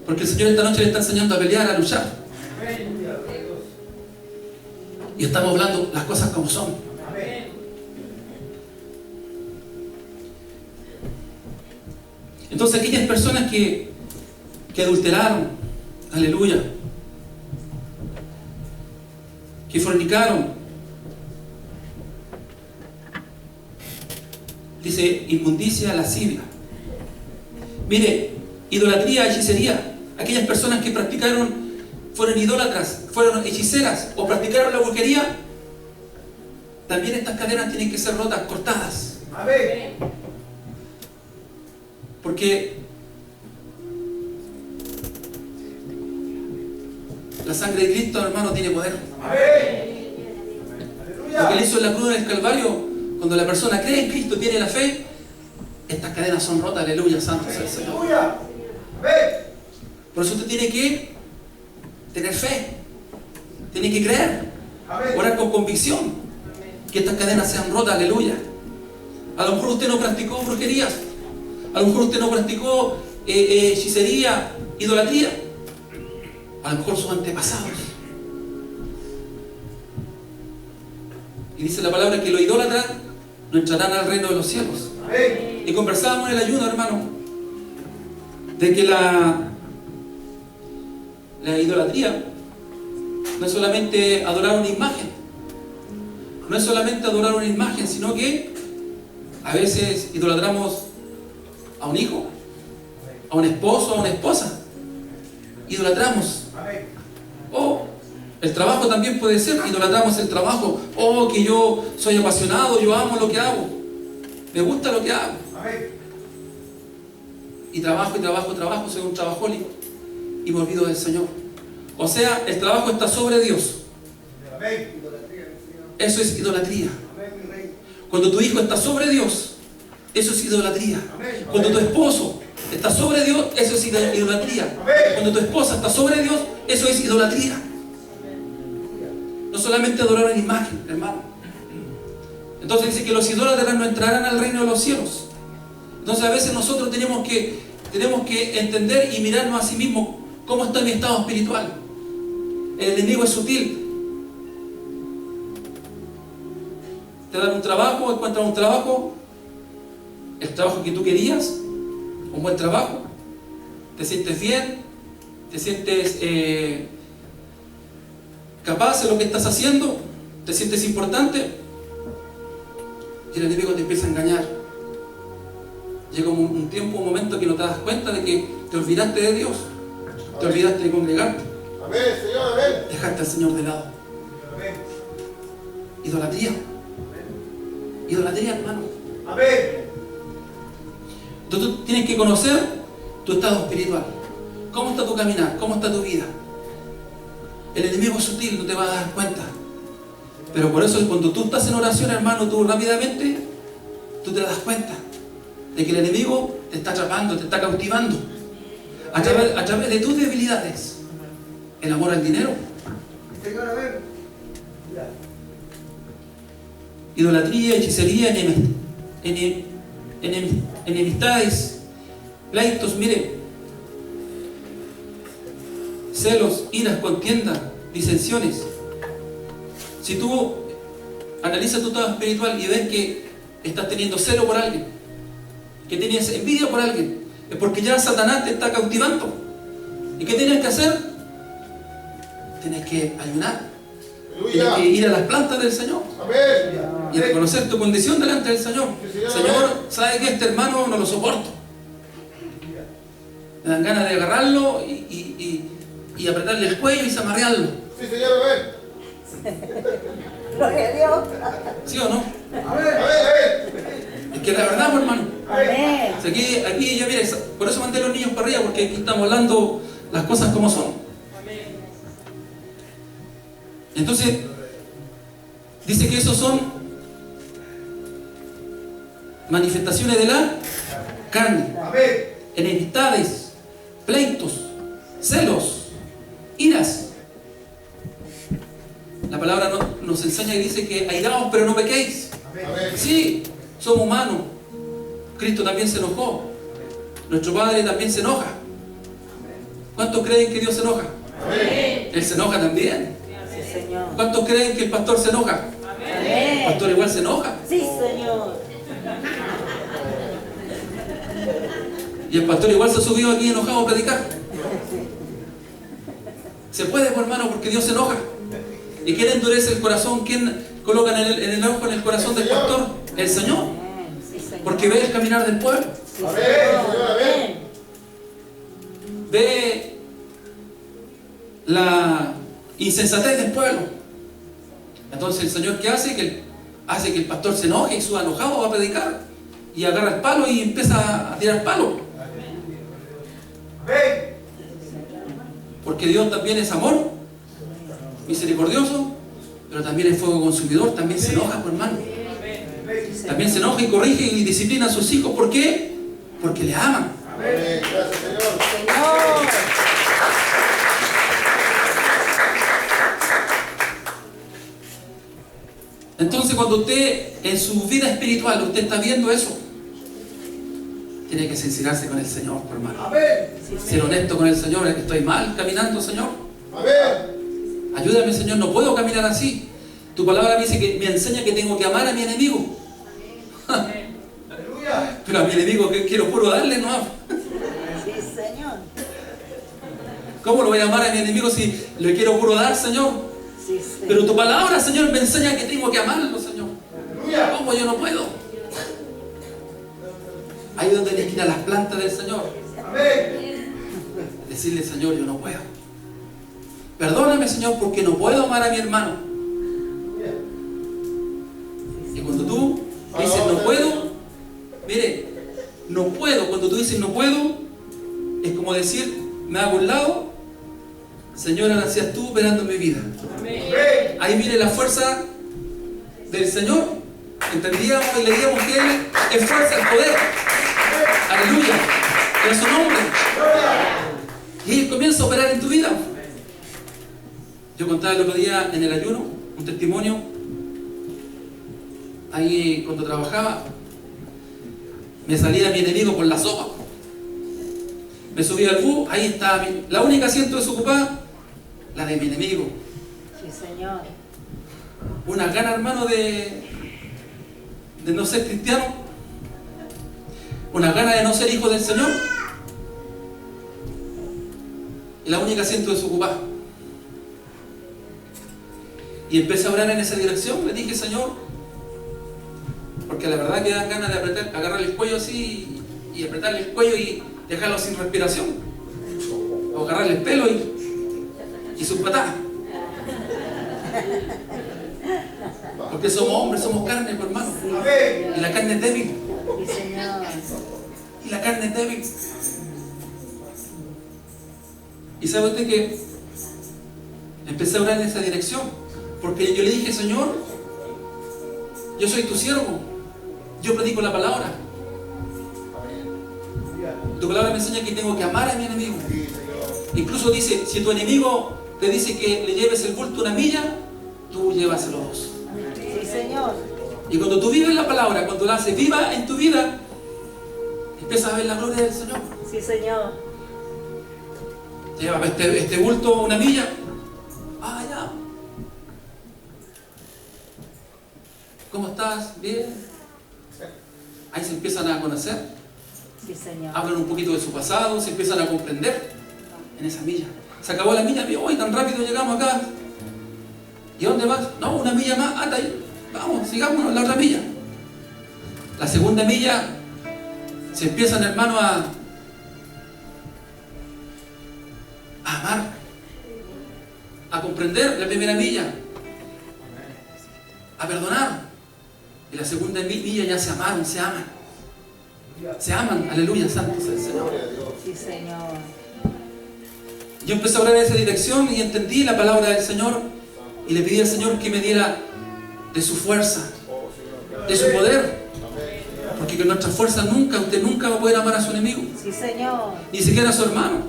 Porque el Señor esta noche le está enseñando a pelear, a luchar. Y estamos hablando las cosas como son. Entonces aquellas personas que adulteraron, aleluya, que fornicaron, dice inmundicia, lascivia. Mire, idolatría, hechicería. Aquellas personas que fueron idólatras, fueron hechiceras o practicaron la brujería, también estas cadenas tienen que ser rotas, cortadas. Amén. Porque la sangre de Cristo, hermano, tiene poder. Amén. Lo que Él hizo en la cruz del Calvario, cuando la persona cree en Cristo, tiene la fe, estas cadenas son rotas. Aleluya, santo sea el Señor. Por eso usted tiene que tener fe, tiene que creer, orar con convicción, que estas cadenas sean rotas. Aleluya. A lo mejor usted no practicó brujerías, a lo mejor usted no practicó hechicería, idolatría, a lo mejor sus antepasados. Y dice la palabra que los idólatras no entrarán al reino de los cielos. Amén. Y conversábamos en el ayuno, hermano, de que la idolatría no es solamente adorar una imagen, no es solamente adorar una imagen, sino que a veces idolatramos a un hijo, a un esposo, a una esposa. Idolatramos. O el trabajo también puede ser, idolatramos el trabajo. Oh, que yo soy apasionado, yo amo lo que hago, me gusta lo que hago. Y trabajo, soy un trabajólico y me olvido del Señor. O sea, el trabajo está sobre Dios. Eso es idolatría. Cuando tu hijo está sobre Dios, eso es idolatría. Cuando tu esposo está sobre Dios, eso es idolatría. Cuando tu esposa está sobre Dios, eso es idolatría. No solamente adorar una imagen, hermano. Entonces dice que los idólatras no entrarán al reino de los cielos. Entonces a veces nosotros tenemos que entender y mirarnos a sí mismos cómo está mi estado espiritual. El enemigo es sutil. Te dan un trabajo, encuentras un trabajo, el trabajo que tú querías, un buen trabajo, te sientes bien, te sientes capaz de lo que estás haciendo, te sientes importante, y el enemigo te empieza a engañar. Llega un tiempo, un momento que no te das cuenta de que te olvidaste de Dios, te olvidaste de congregarte. Amén, Señor, amén. Dejaste al Señor de lado. Amén. Idolatría. Idolatría, hermano. Amén. Entonces tú tienes que conocer tu estado espiritual. ¿Cómo está tu caminar? ¿Cómo está tu vida? El enemigo es sutil, no te vas a dar cuenta. Pero por eso cuando tú estás en oración, hermano, tú rápidamente, tú te das cuenta de que el enemigo te está atrapando, te está cautivando a través de tus debilidades. El amor al dinero, idolatría, hechicería, enemistades, pleitos, mire, celos, iras, contienda, disensiones. Si tú analizas tu estado espiritual y ves que estás teniendo celo por alguien, que tienes envidia por alguien, es porque ya Satanás te está cautivando. ¿Y qué tienes que hacer? Tienes que ayunar. Tienes que ir a las plantas del Señor. Y reconocer tu condición delante del Señor. Señor, ¿sabe que este hermano no lo soporto? Me dan ganas de agarrarlo y apretarle el cuello y zamarrearlo. Sí, Señor, Gloria a Dios. ¿Sí o no? amén. Es que la verdad, pues, hermano. Amén. O sea, aquí ya mire, por eso mandé a los niños para arriba, porque aquí estamos hablando las cosas como son. Entonces, dice que esos son manifestaciones de la carne. Enemistades, pleitos, celos, iras. La palabra nos enseña y dice que airaos pero no pequéis. Sí, somos humanos. Cristo también se enojó. Nuestro Padre también se enoja. ¿Cuántos creen que Dios se enoja? Él se enoja también. Sí, Señor. ¿Cuántos creen que el pastor se enoja? El pastor igual se enoja. Sí, Señor. Y el pastor igual se subió aquí enojado a predicar. Se puede, pues, hermano, porque Dios se enoja. ¿Y quién endurece el corazón? ¿Quién coloca en el enojo en el corazón del pastor? El Señor. Sí, Señor. Porque ve el caminar del pueblo. Sí, Señor. Amén. Ve la insensatez del pueblo. Entonces el Señor, ¿qué hace? Que hace que el pastor se enoje y suba enojado, va a predicar y agarra el palo y empieza a tirar palo. Porque Dios también es amor, misericordioso, pero también es fuego consumidor. También se enoja, pues, hermano. También se enoja y corrige y disciplina a sus hijos. ¿Por qué? Porque le aman. Gracias, Señor. Señor. Entonces, cuando usted en su vida espiritual usted está viendo eso, tiene que sincerarse con el Señor, por hermano. Ser honesto con el Señor. Estoy mal caminando, Señor. Ayúdame, Señor, no puedo caminar así. Tu palabra me dice que me enseña que tengo que amar a mi enemigo. Pero a mi enemigo que quiero puro darle, no. Sí, Señor. ¿Cómo lo voy a amar a mi enemigo si le quiero puro dar, Señor? Sí, Señor. Pero tu palabra, Señor, me enseña que tengo que amarlo, Señor. ¿Cómo yo no puedo? Ahí es donde tienes que ir a las plantas del Señor. Decirle, Señor, yo no puedo. Perdóname, Señor, porque no puedo amar a mi hermano. Y cuando tú dices no puedo, mire, no puedo, cuando tú dices no puedo, es como decir, me hago a un lado, Señor, ahora seas tú operando en mi vida. Ahí viene la fuerza del Señor. Entendíamos y leíamos que Él es fuerza, el poder. Aleluya. En su nombre. Y Él comienza a operar en tu vida. Yo contaba el otro día en el ayuno un testimonio. Ahí cuando trabajaba, me salía mi enemigo por la sopa. Me subía al bus, ahí estaba la única asiento desocupada, la de mi enemigo. Sí, Señor. Una gana, hermano, de no ser cristiano, una gana de no ser hijo del Señor, y la única asiento desocupada. Y empecé a orar en esa dirección. Le dije, Señor, porque la verdad que dan ganas de apretar, agarrarle el cuello así y apretarle el cuello y dejarlo sin respiración, o agarrarle el pelo y sus patadas. Porque somos hombres, somos carne, pues, hermano. Y la carne es débil. Sí, Señor. Y la carne es débil. Y sabe usted que empecé a orar en esa dirección, porque yo le dije, Señor, yo soy tu siervo, Yo predico la palabra. Tu palabra me enseña que tengo que amar a mi enemigo. Incluso dice, si tu enemigo te dice que le lleves el bulto una milla, tú llévaselo 2. Sí, Señor. Y cuando tú vives la palabra, cuando la haces viva en tu vida, empiezas a ver la gloria del Señor. Sí, Señor. Lleva este bulto una milla. Ah, ya. ¿Cómo estás? Bien. Ahí se empiezan a conocer. Sí, Señor. Hablan un poquito de su pasado, se empiezan a comprender en esa milla. Se acabó la milla, hoy tan rápido llegamos acá. ¿Y a dónde vas? No, una milla más, hasta ahí. Vamos, sigamos la otra milla. La segunda milla se empiezan, hermano, a amar, a comprender la primera milla, a perdonar. Y la segunda milla ya se amaron, se aman. Se aman, aleluya, santo sea el Señor. Sí, Señor. Yo empecé a orar en esa dirección y entendí la palabra del Señor y le pedí al Señor que me diera de su fuerza, de su poder, porque con nuestra fuerza usted nunca va a poder amar a su enemigo, Sí, Señor. ni siquiera a su hermano.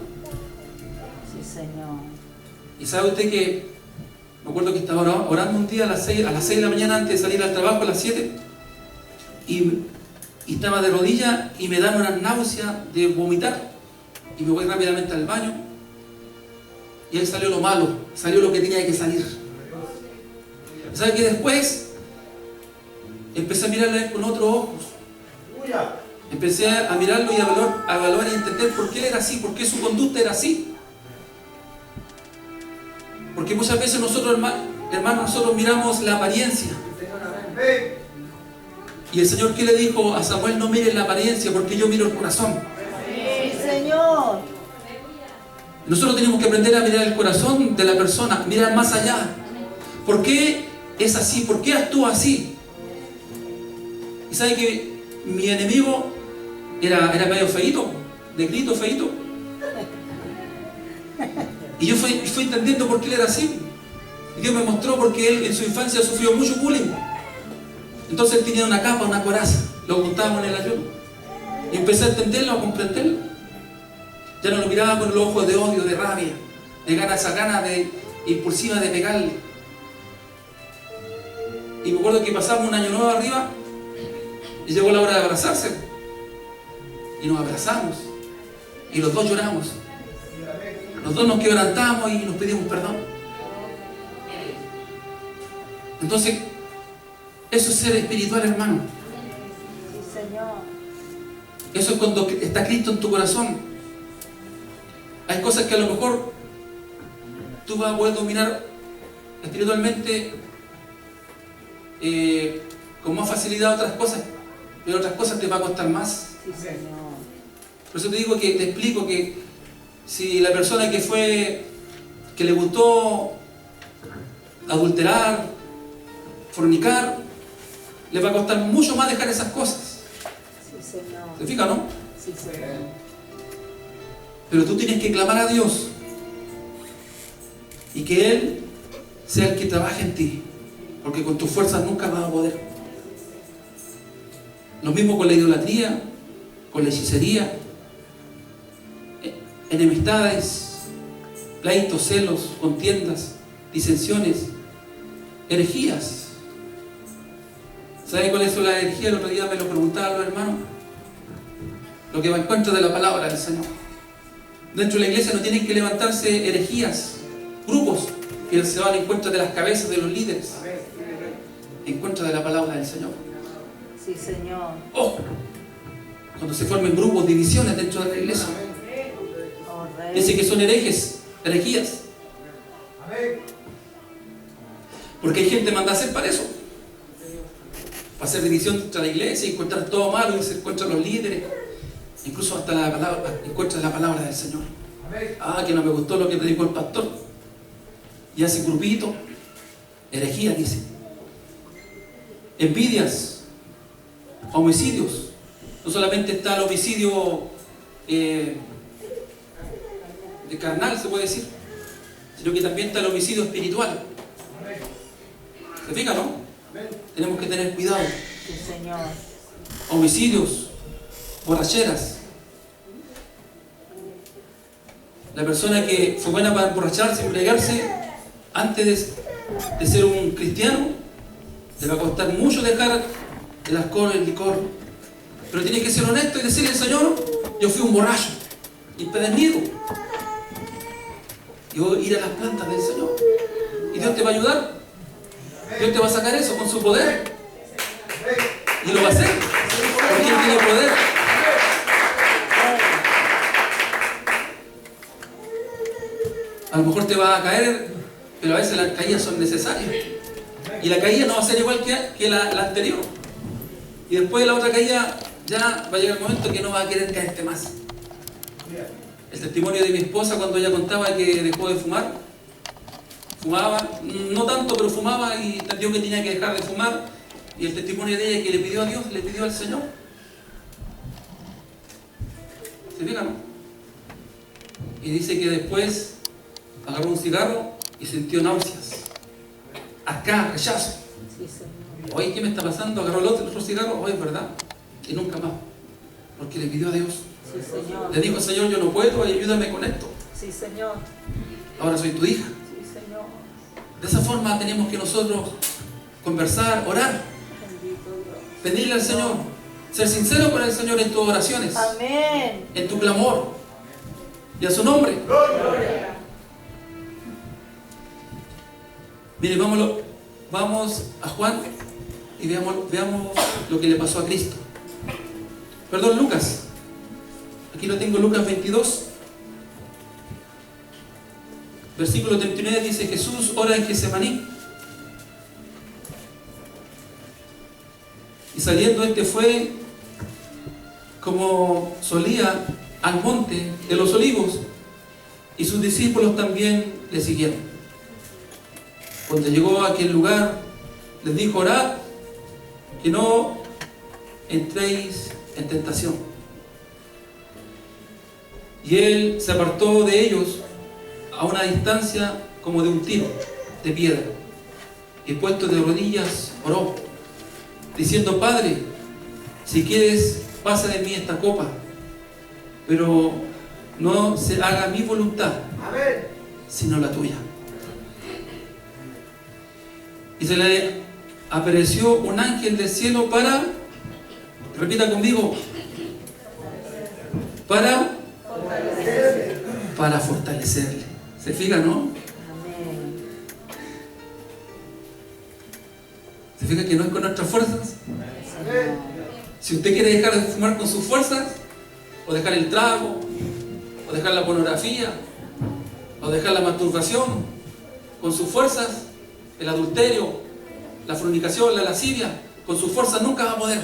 Sí, Señor. Y sabe usted que me acuerdo que estaba orando un día a las 6 de la mañana antes de salir al trabajo a las 7 y estaba de rodillas y me dan una náusea de vomitar y me voy rápidamente al baño y ahí salió lo malo, salió lo que tenía que salir. ¿Sabe que después empecé a mirarle con otros ojos? Empecé a mirarlo y a evaluar y a entender por qué él era así, por qué su conducta era así. Porque muchas veces nosotros, hermanos, nosotros miramos la apariencia. Y el Señor, ¿qué le dijo a Samuel? No mires la apariencia, porque yo miro el corazón. Sí, Señor. Nosotros tenemos que aprender a mirar el corazón de la persona, mirar más allá. ¿Por qué es así? ¿Por qué actúa así? Y sabe que mi enemigo era medio feíto, negrito, feíto. Y yo fui entendiendo por qué él era así. Y Dios me mostró porque él en su infancia sufrió mucho bullying. Entonces él tenía una capa, una coraza, lo ocultábamos en el ayuno. Y empecé a entenderlo, a comprenderlo. Ya no lo miraba con los ojos de odio, de rabia, de esa gana impulsiva de pegarle. Y me acuerdo que pasamos un año nuevo arriba y llegó la hora de abrazarse. Y nos abrazamos. Y los dos lloramos. Los dos nos quebrantamos y nos pedimos perdón. Entonces, eso es ser espiritual, hermano. Sí, Señor. Eso es cuando está Cristo en tu corazón. Hay cosas que a lo mejor tú vas a poder dominar espiritualmente con más facilidad otras cosas, pero otras cosas te va a costar más. Sí, Señor. Por eso te explico que si la persona que le gustó adulterar, fornicar, le va a costar mucho más dejar esas cosas. Sí, Señor. ¿Se fija, no? Sí, Señor. Pero tú tienes que clamar a Dios y que Él sea el que trabaje en ti, porque con tus fuerzas nunca vas a poder. Lo mismo con la idolatría, con la hechicería, enemistades, pleitos, celos, contiendas, disensiones, herejías. ¿Sabe cuáles son las herejías? El otro día me lo preguntaban los hermanos. Lo que va en contra de la palabra del Señor. Dentro de la iglesia no tienen que levantarse herejías, grupos que se van en contra de las cabezas de los líderes, en contra de la palabra del Señor. Sí, Señor. ¡Oh! Cuando se formen grupos, divisiones dentro de la iglesia. Oh, Rey. Dice que son herejías. Porque hay gente mandada a hacer para eso. Para hacer división entre la iglesia y encontrar todo malo y ser contra los líderes. Incluso hasta en contra de la palabra del Señor. Ah, que no me gustó lo que predicó el pastor. Y hace grupito. Herejía, dice. Envidias. Homicidios. No solamente está el homicidio de carnal, se puede decir, sino que también está el homicidio espiritual. ¿Se fija, no? Tenemos que tener cuidado. Sí, Señor. homicidios, borracheras. La persona que fue buena para emborracharse, embriagarse, antes de ser un cristiano, le va a costar mucho dejar el alcohol, el licor. Pero tiene que ser honesto y decirle: Señor, yo fui un borracho, impedernido. Y voy a ir a las plantas del Señor. Y Dios te va a ayudar. Dios te va a sacar eso con su poder. Y lo va a hacer. Porque Él tiene poder. A lo mejor te va a caer, pero a veces las caídas son necesarias. Y la caída no va a ser igual que la anterior. Y después de la otra caída, ya va a llegar el momento que no va a querer caerte más. El testimonio de mi esposa, cuando ella contaba que dejó de fumar, fumaba, no tanto, pero fumaba y entendió que tenía que dejar de fumar. Y el testimonio de ella que le pidió a Dios, le pidió al Señor. ¿Se fijan, no? Y dice que después agarró un cigarro y sintió náuseas. Acá, rechazo. Sí, Señor. Oye, ¿qué me está pasando? Agarró el otro cigarro. Oye, es verdad. Y nunca más. Porque le pidió a Dios. Sí, Señor. Le dijo: Señor, yo no puedo, ayúdame con esto. Sí, Señor. Ahora soy tu hija. Sí, Señor. De esa forma tenemos que nosotros conversar, orar, Bendito Dios. pedirle al Señor, ser sincero con el Señor en tus oraciones, Amén. en tu clamor y a su nombre. Gloria. Mire, vamos a Juan y veamos lo que le pasó a Cristo. Perdón, Lucas. Aquí lo tengo, Lucas 22. Versículo 39 dice: Jesús ora en Getsemaní. Y saliendo fue, como solía, al monte de los olivos, y sus discípulos también le siguieron. Cuando llegó a aquel lugar, les dijo: orad, que no entréis en tentación. Y él se apartó de ellos a una distancia como de un tiro de piedra, y puesto de rodillas oró, diciendo: Padre, si quieres, pasa de mí esta copa, pero no se haga mi voluntad, sino la tuya. Y se le apareció un ángel del cielo repita conmigo, para fortalecerle. ¿Se fija, no? Amén. ¿Se fija que no es con nuestras fuerzas? Señor. Si usted quiere dejar de fumar con sus fuerzas, o dejar el trago, o dejar la pornografía, o dejar la masturbación con sus fuerzas, el adulterio, la fornicación, la lascivia, con sus fuerzas nunca va a poder.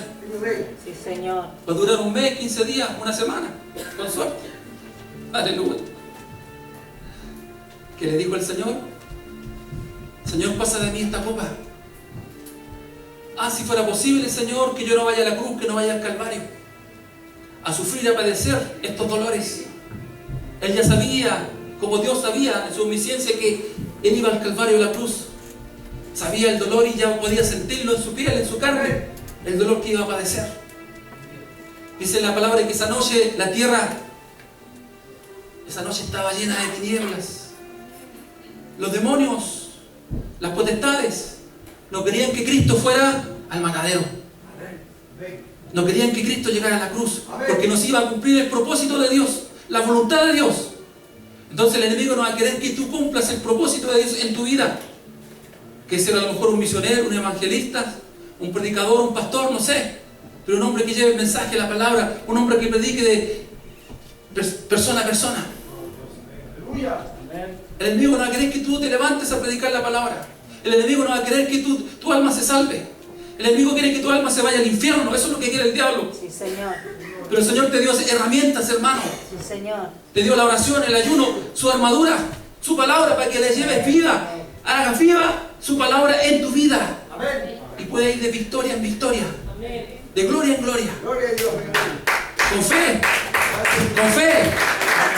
Sí, Señor. Va a durar un mes, 15 días, una semana, con suerte. Aleluya. ¿Qué le dijo el Señor? Señor, pasa de mí esta copa. Si fuera posible, Señor, que yo no vaya a la cruz, que no vaya al Calvario, a sufrir y a padecer estos dolores. Él ya sabía, como Dios sabía en su omnisciencia, que Él iba al Calvario, a la cruz. Sabía el dolor y ya podía sentirlo en su piel, en su carne, el dolor que iba a padecer. Dice la palabra que esa noche la tierra, esa noche estaba llena de tinieblas. Los demonios, las potestades, no querían que Cristo fuera al matadero. No querían que Cristo llegara a la cruz, porque nos iba a cumplir el propósito de Dios, la voluntad de Dios. Entonces el enemigo no va a querer que tú cumplas el propósito de Dios en tu vida, que ser a lo mejor un misionero, un evangelista, un predicador, un pastor, no sé, pero un hombre que lleve el mensaje, la palabra, un hombre que predique de persona a persona. El enemigo no va a querer que tú te levantes a predicar la palabra. El enemigo no va a querer que tu alma se salve. El enemigo quiere que tu alma se vaya al infierno. Eso es lo que quiere el diablo. Sí, Señor. Pero el Señor te dio herramientas, hermano. Sí, Señor. Te dio la oración, el ayuno, su armadura, su palabra, para que le lleves vida. Haga viva su palabra en tu vida. Y puedes ir de victoria en victoria, de gloria en gloria. Gloria a Dios. Con fe, con fe,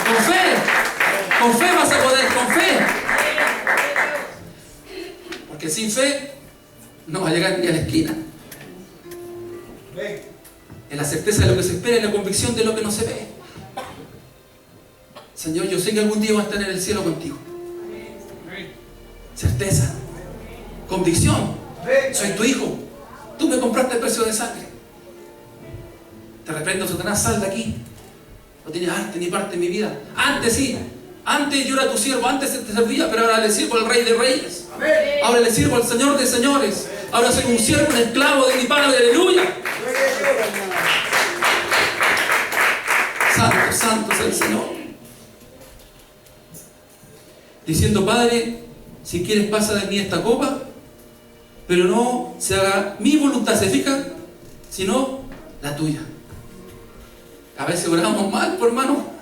con fe, con fe vas a poder, con fe. Porque sin fe no va a llegar ni a la esquina. la certeza de lo que se espera y la convicción de lo que no se ve. Señor, yo sé que algún día voy a estar en el cielo contigo. Certeza, convicción. Soy tu hijo. Tú me compraste el precio de sangre. Te reprendo, Satanás, sal de aquí. No tienes arte ni parte en mi vida. Antes sí. Antes yo era tu siervo, antes te servía, pero ahora le sirvo al Rey de Reyes. Ahora le sirvo al Señor de Señores. Ahora soy un siervo, un esclavo de mi Padre. Aleluya. Santo, santo es el Señor. Diciendo, Padre, si quieres pasa de mí esta copa, pero no se haga mi voluntad, ¿se fija? Sino la tuya. A veces oramos mal, por hermano.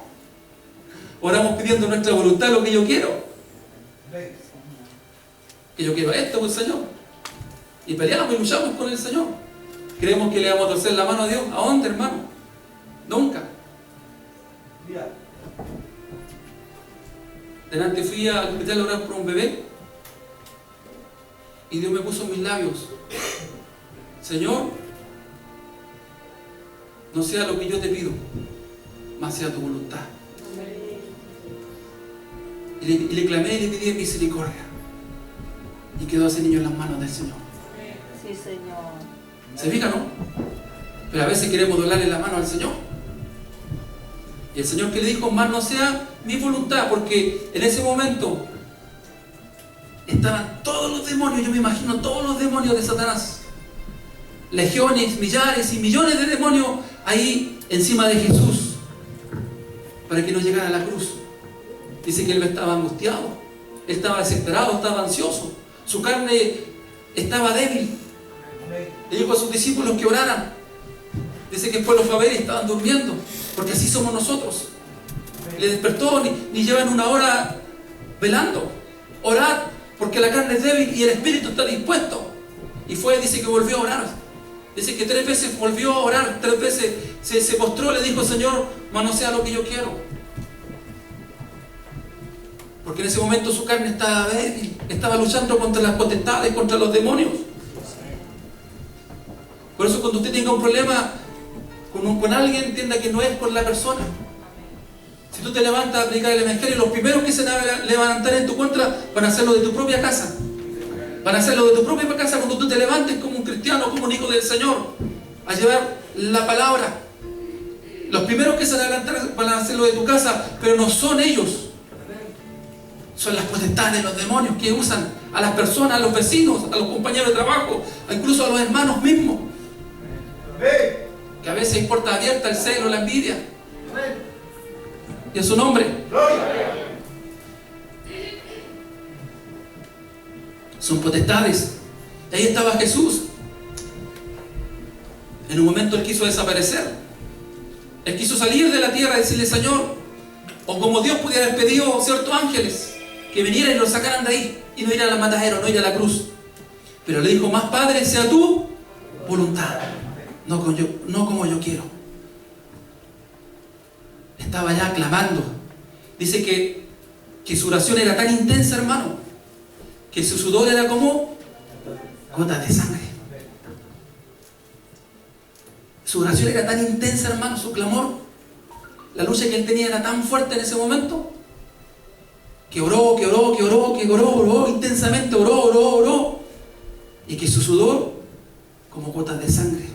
Oramos pidiendo nuestra voluntad, lo que yo quiero. Que yo quiero esto, pues, Señor. Y peleamos y luchamos con el Señor. Creemos que le vamos a torcer la mano a Dios. ¿A dónde, hermano? Nunca. Delante fui al hospital a orar por un bebé y Dios me puso en mis labios: Señor, no sea lo que yo te pido, mas sea tu voluntad. Y le clamé y le pedí misericordia. Y quedó ese niño en las manos del Señor. Sí, Señor. ¿Se fija, no? Pero a veces queremos doblarle la mano al Señor. Y el Señor que le dijo: más no sea mi voluntad, porque en ese momento estaban todos los demonios, yo me imagino todos los demonios de Satanás, legiones, millares y millones de demonios ahí encima de Jesús, para que no llegara a la cruz. Dice que él estaba angustiado, él estaba desesperado, estaba ansioso, su carne estaba débil. Le dijo a sus discípulos que oraran. Dice que después los fue a ver y estaban durmiendo, porque así somos nosotros. Le despertó, ni llevan una hora velando. Orad, porque la carne es débil y el espíritu está dispuesto. Y fue, dice que volvió a orar. Dice que 3 veces volvió a orar, 3 veces se postró, le dijo: Señor, no sea lo que yo quiero. Porque en ese momento su carne estaba débil, estaba luchando contra las potestades, contra los demonios. Por eso cuando usted tenga un problema con alguien, entienda que no es con la persona. Si tú te levantas a predicar el Evangelio, los primeros que se van a levantar en tu contra van a hacerlo de tu propia casa. Van a hacerlo de tu propia casa cuando tú te levantes como un cristiano, como un hijo del Señor, a llevar la palabra. Los primeros que se van a levantar van a hacerlo de tu casa, pero no son ellos. Son las potestades, los demonios que usan a las personas, a los vecinos, a los compañeros de trabajo, incluso a los hermanos mismos. Que a veces hay puerta abierta, el celo, la envidia. Y en su nombre. Son potestades. Y ahí estaba Jesús. En un momento él quiso desaparecer. Él quiso salir de la tierra y decirle: Señor, o como Dios pudiera haber pedido ciertos ángeles que vinieran y lo sacaran de ahí y no ir al matadero, no ir a la cruz. Pero le dijo: más, Padre, sea tu voluntad, no como yo quiero. Estaba ya clamando. Dice que su oración era tan intensa, hermano, que su sudor era como gotas de sangre. Su oración era tan intensa, hermano, su clamor, la lucha que él tenía era tan fuerte en ese momento, que oró intensamente, oró, y que su sudor como gotas de sangre.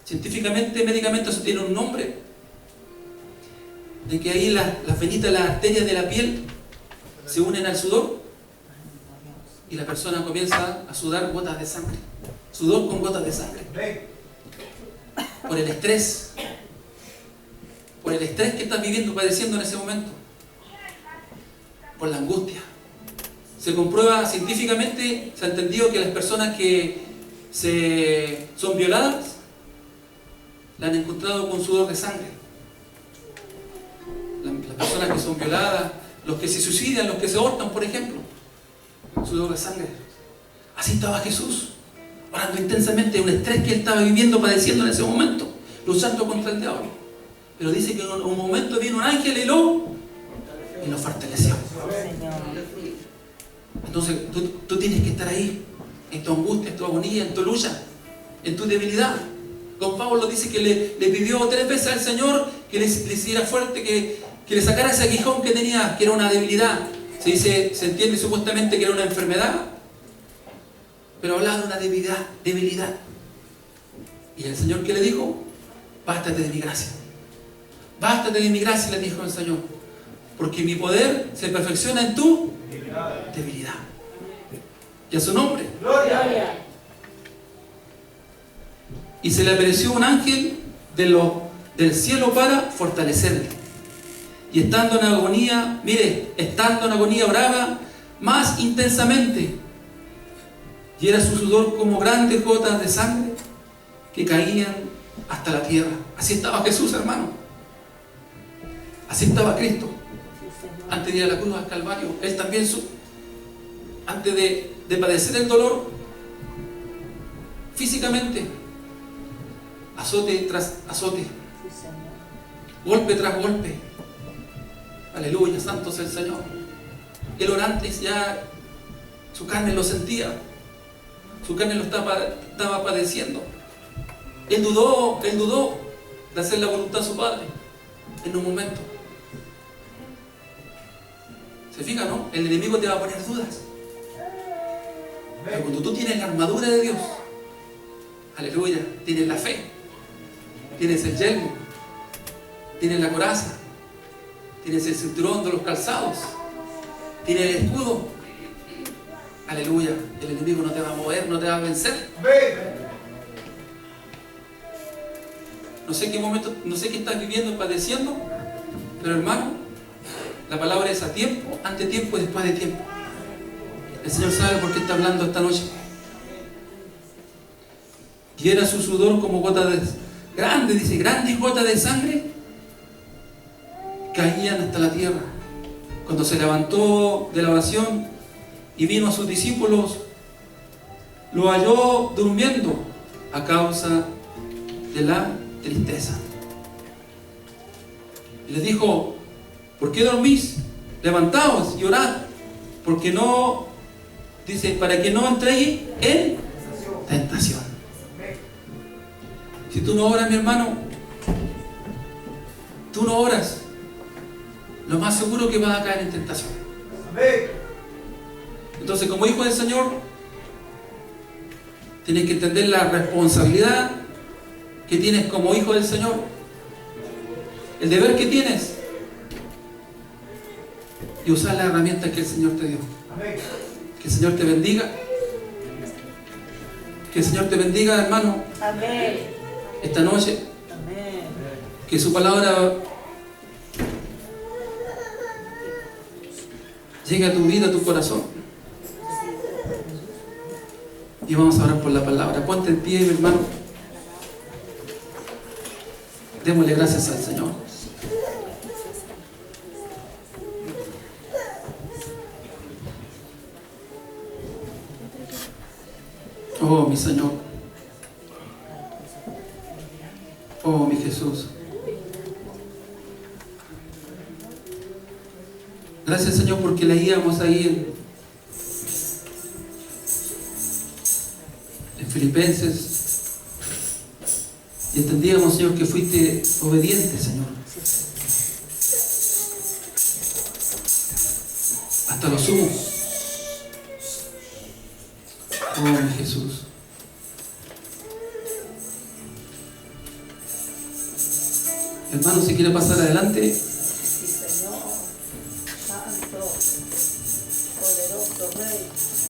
Científicamente, médicamente, eso tiene un nombre, de que ahí las venitas, las arterias de la piel se unen al sudor y la persona comienza a sudar gotas de sangre, sudor con gotas de sangre, por el estrés que estás viviendo, padeciendo en ese momento, por la angustia. Se comprueba científicamente, se ha entendido que las personas que son violadas la han encontrado con sudor de sangre. Las personas que son violadas, los que se suicidan, los que se ahorcan, por ejemplo, sudor de sangre. Así estaba Jesús, orando intensamente, un estrés que él estaba viviendo, padeciendo en ese momento, luchando contra el diablo. Pero dice que en un momento vino un ángel y lo fortaleció. Entonces tú tienes que estar ahí, en tu angustia, en tu agonía, en tu lucha, en tu debilidad, Don Pablo dice que le pidió 3 veces al Señor que le hiciera fuerte, que le sacara ese aguijón que tenía, que era una debilidad. Se entiende supuestamente que era una enfermedad, pero hablaba de una debilidad. Y el Señor, ¿qué le dijo? Bástate de mi gracia. Bástate de mi gracia, le dijo el Señor, porque mi poder se perfecciona en tu debilidad. Y a su nombre. Gloria. Y se le apareció un ángel del cielo para fortalecerle. Y estando en agonía, mire, estando en agonía brava más intensamente, y era su sudor como grandes gotas de sangre que caían hasta la tierra. Así estaba Jesús, hermano. Así estaba Cristo antes de ir a la cruz al Calvario. Él también, antes de padecer el dolor físicamente, azote tras azote, golpe tras golpe. Aleluya, santo es el Señor. Él orante ya su carne lo sentía, su carne lo estaba padeciendo. Él dudó de hacer la voluntad de su Padre en un momento. ¿Se fija, no? El enemigo te va a poner dudas. Pero cuando tú tienes la armadura de Dios, aleluya, tienes la fe, tienes el yelmo, tienes la coraza, tienes el cinturón de los calzados, tienes el escudo, aleluya, el enemigo no te va a mover, no te va a vencer. No sé qué momento, no sé qué estás viviendo, padeciendo, pero hermano, la palabra es a tiempo, ante tiempo y después de tiempo. El Señor sabe por qué está hablando esta noche. Y era su sudor como gotas grandes gotas de sangre caían hasta la tierra. Cuando se levantó de la oración y vino a sus discípulos, lo halló durmiendo a causa de la tristeza. Y les dijo: ¿por qué dormís? Levantaos y orad, porque no, dice, para que no entréis en tentación. Si tú no oras, mi hermano, tú no oras, lo más seguro que vas a caer en tentación. Entonces, como hijo del Señor, tienes que entender la responsabilidad que tienes como hijo del Señor, el deber que tienes, y usar las herramientas que el Señor te dio. Que el Señor te bendiga. Que el Señor te bendiga, hermano. Amén. Esta noche. Amén. Que su palabra llegue a tu vida, a tu corazón. Y vamos a orar por la palabra. Ponte en pie, mi hermano. Démosle gracias al Señor. Oh, mi Señor. Oh, mi Jesús. Gracias, Señor, porque leíamos ahí en Filipenses y entendíamos, Señor, que fuiste obediente, Señor, hasta lo sumo. Oh, mi Jesús. Hermano, si quiere pasar adelante. Sí, Señor. Santo, poderoso Rey.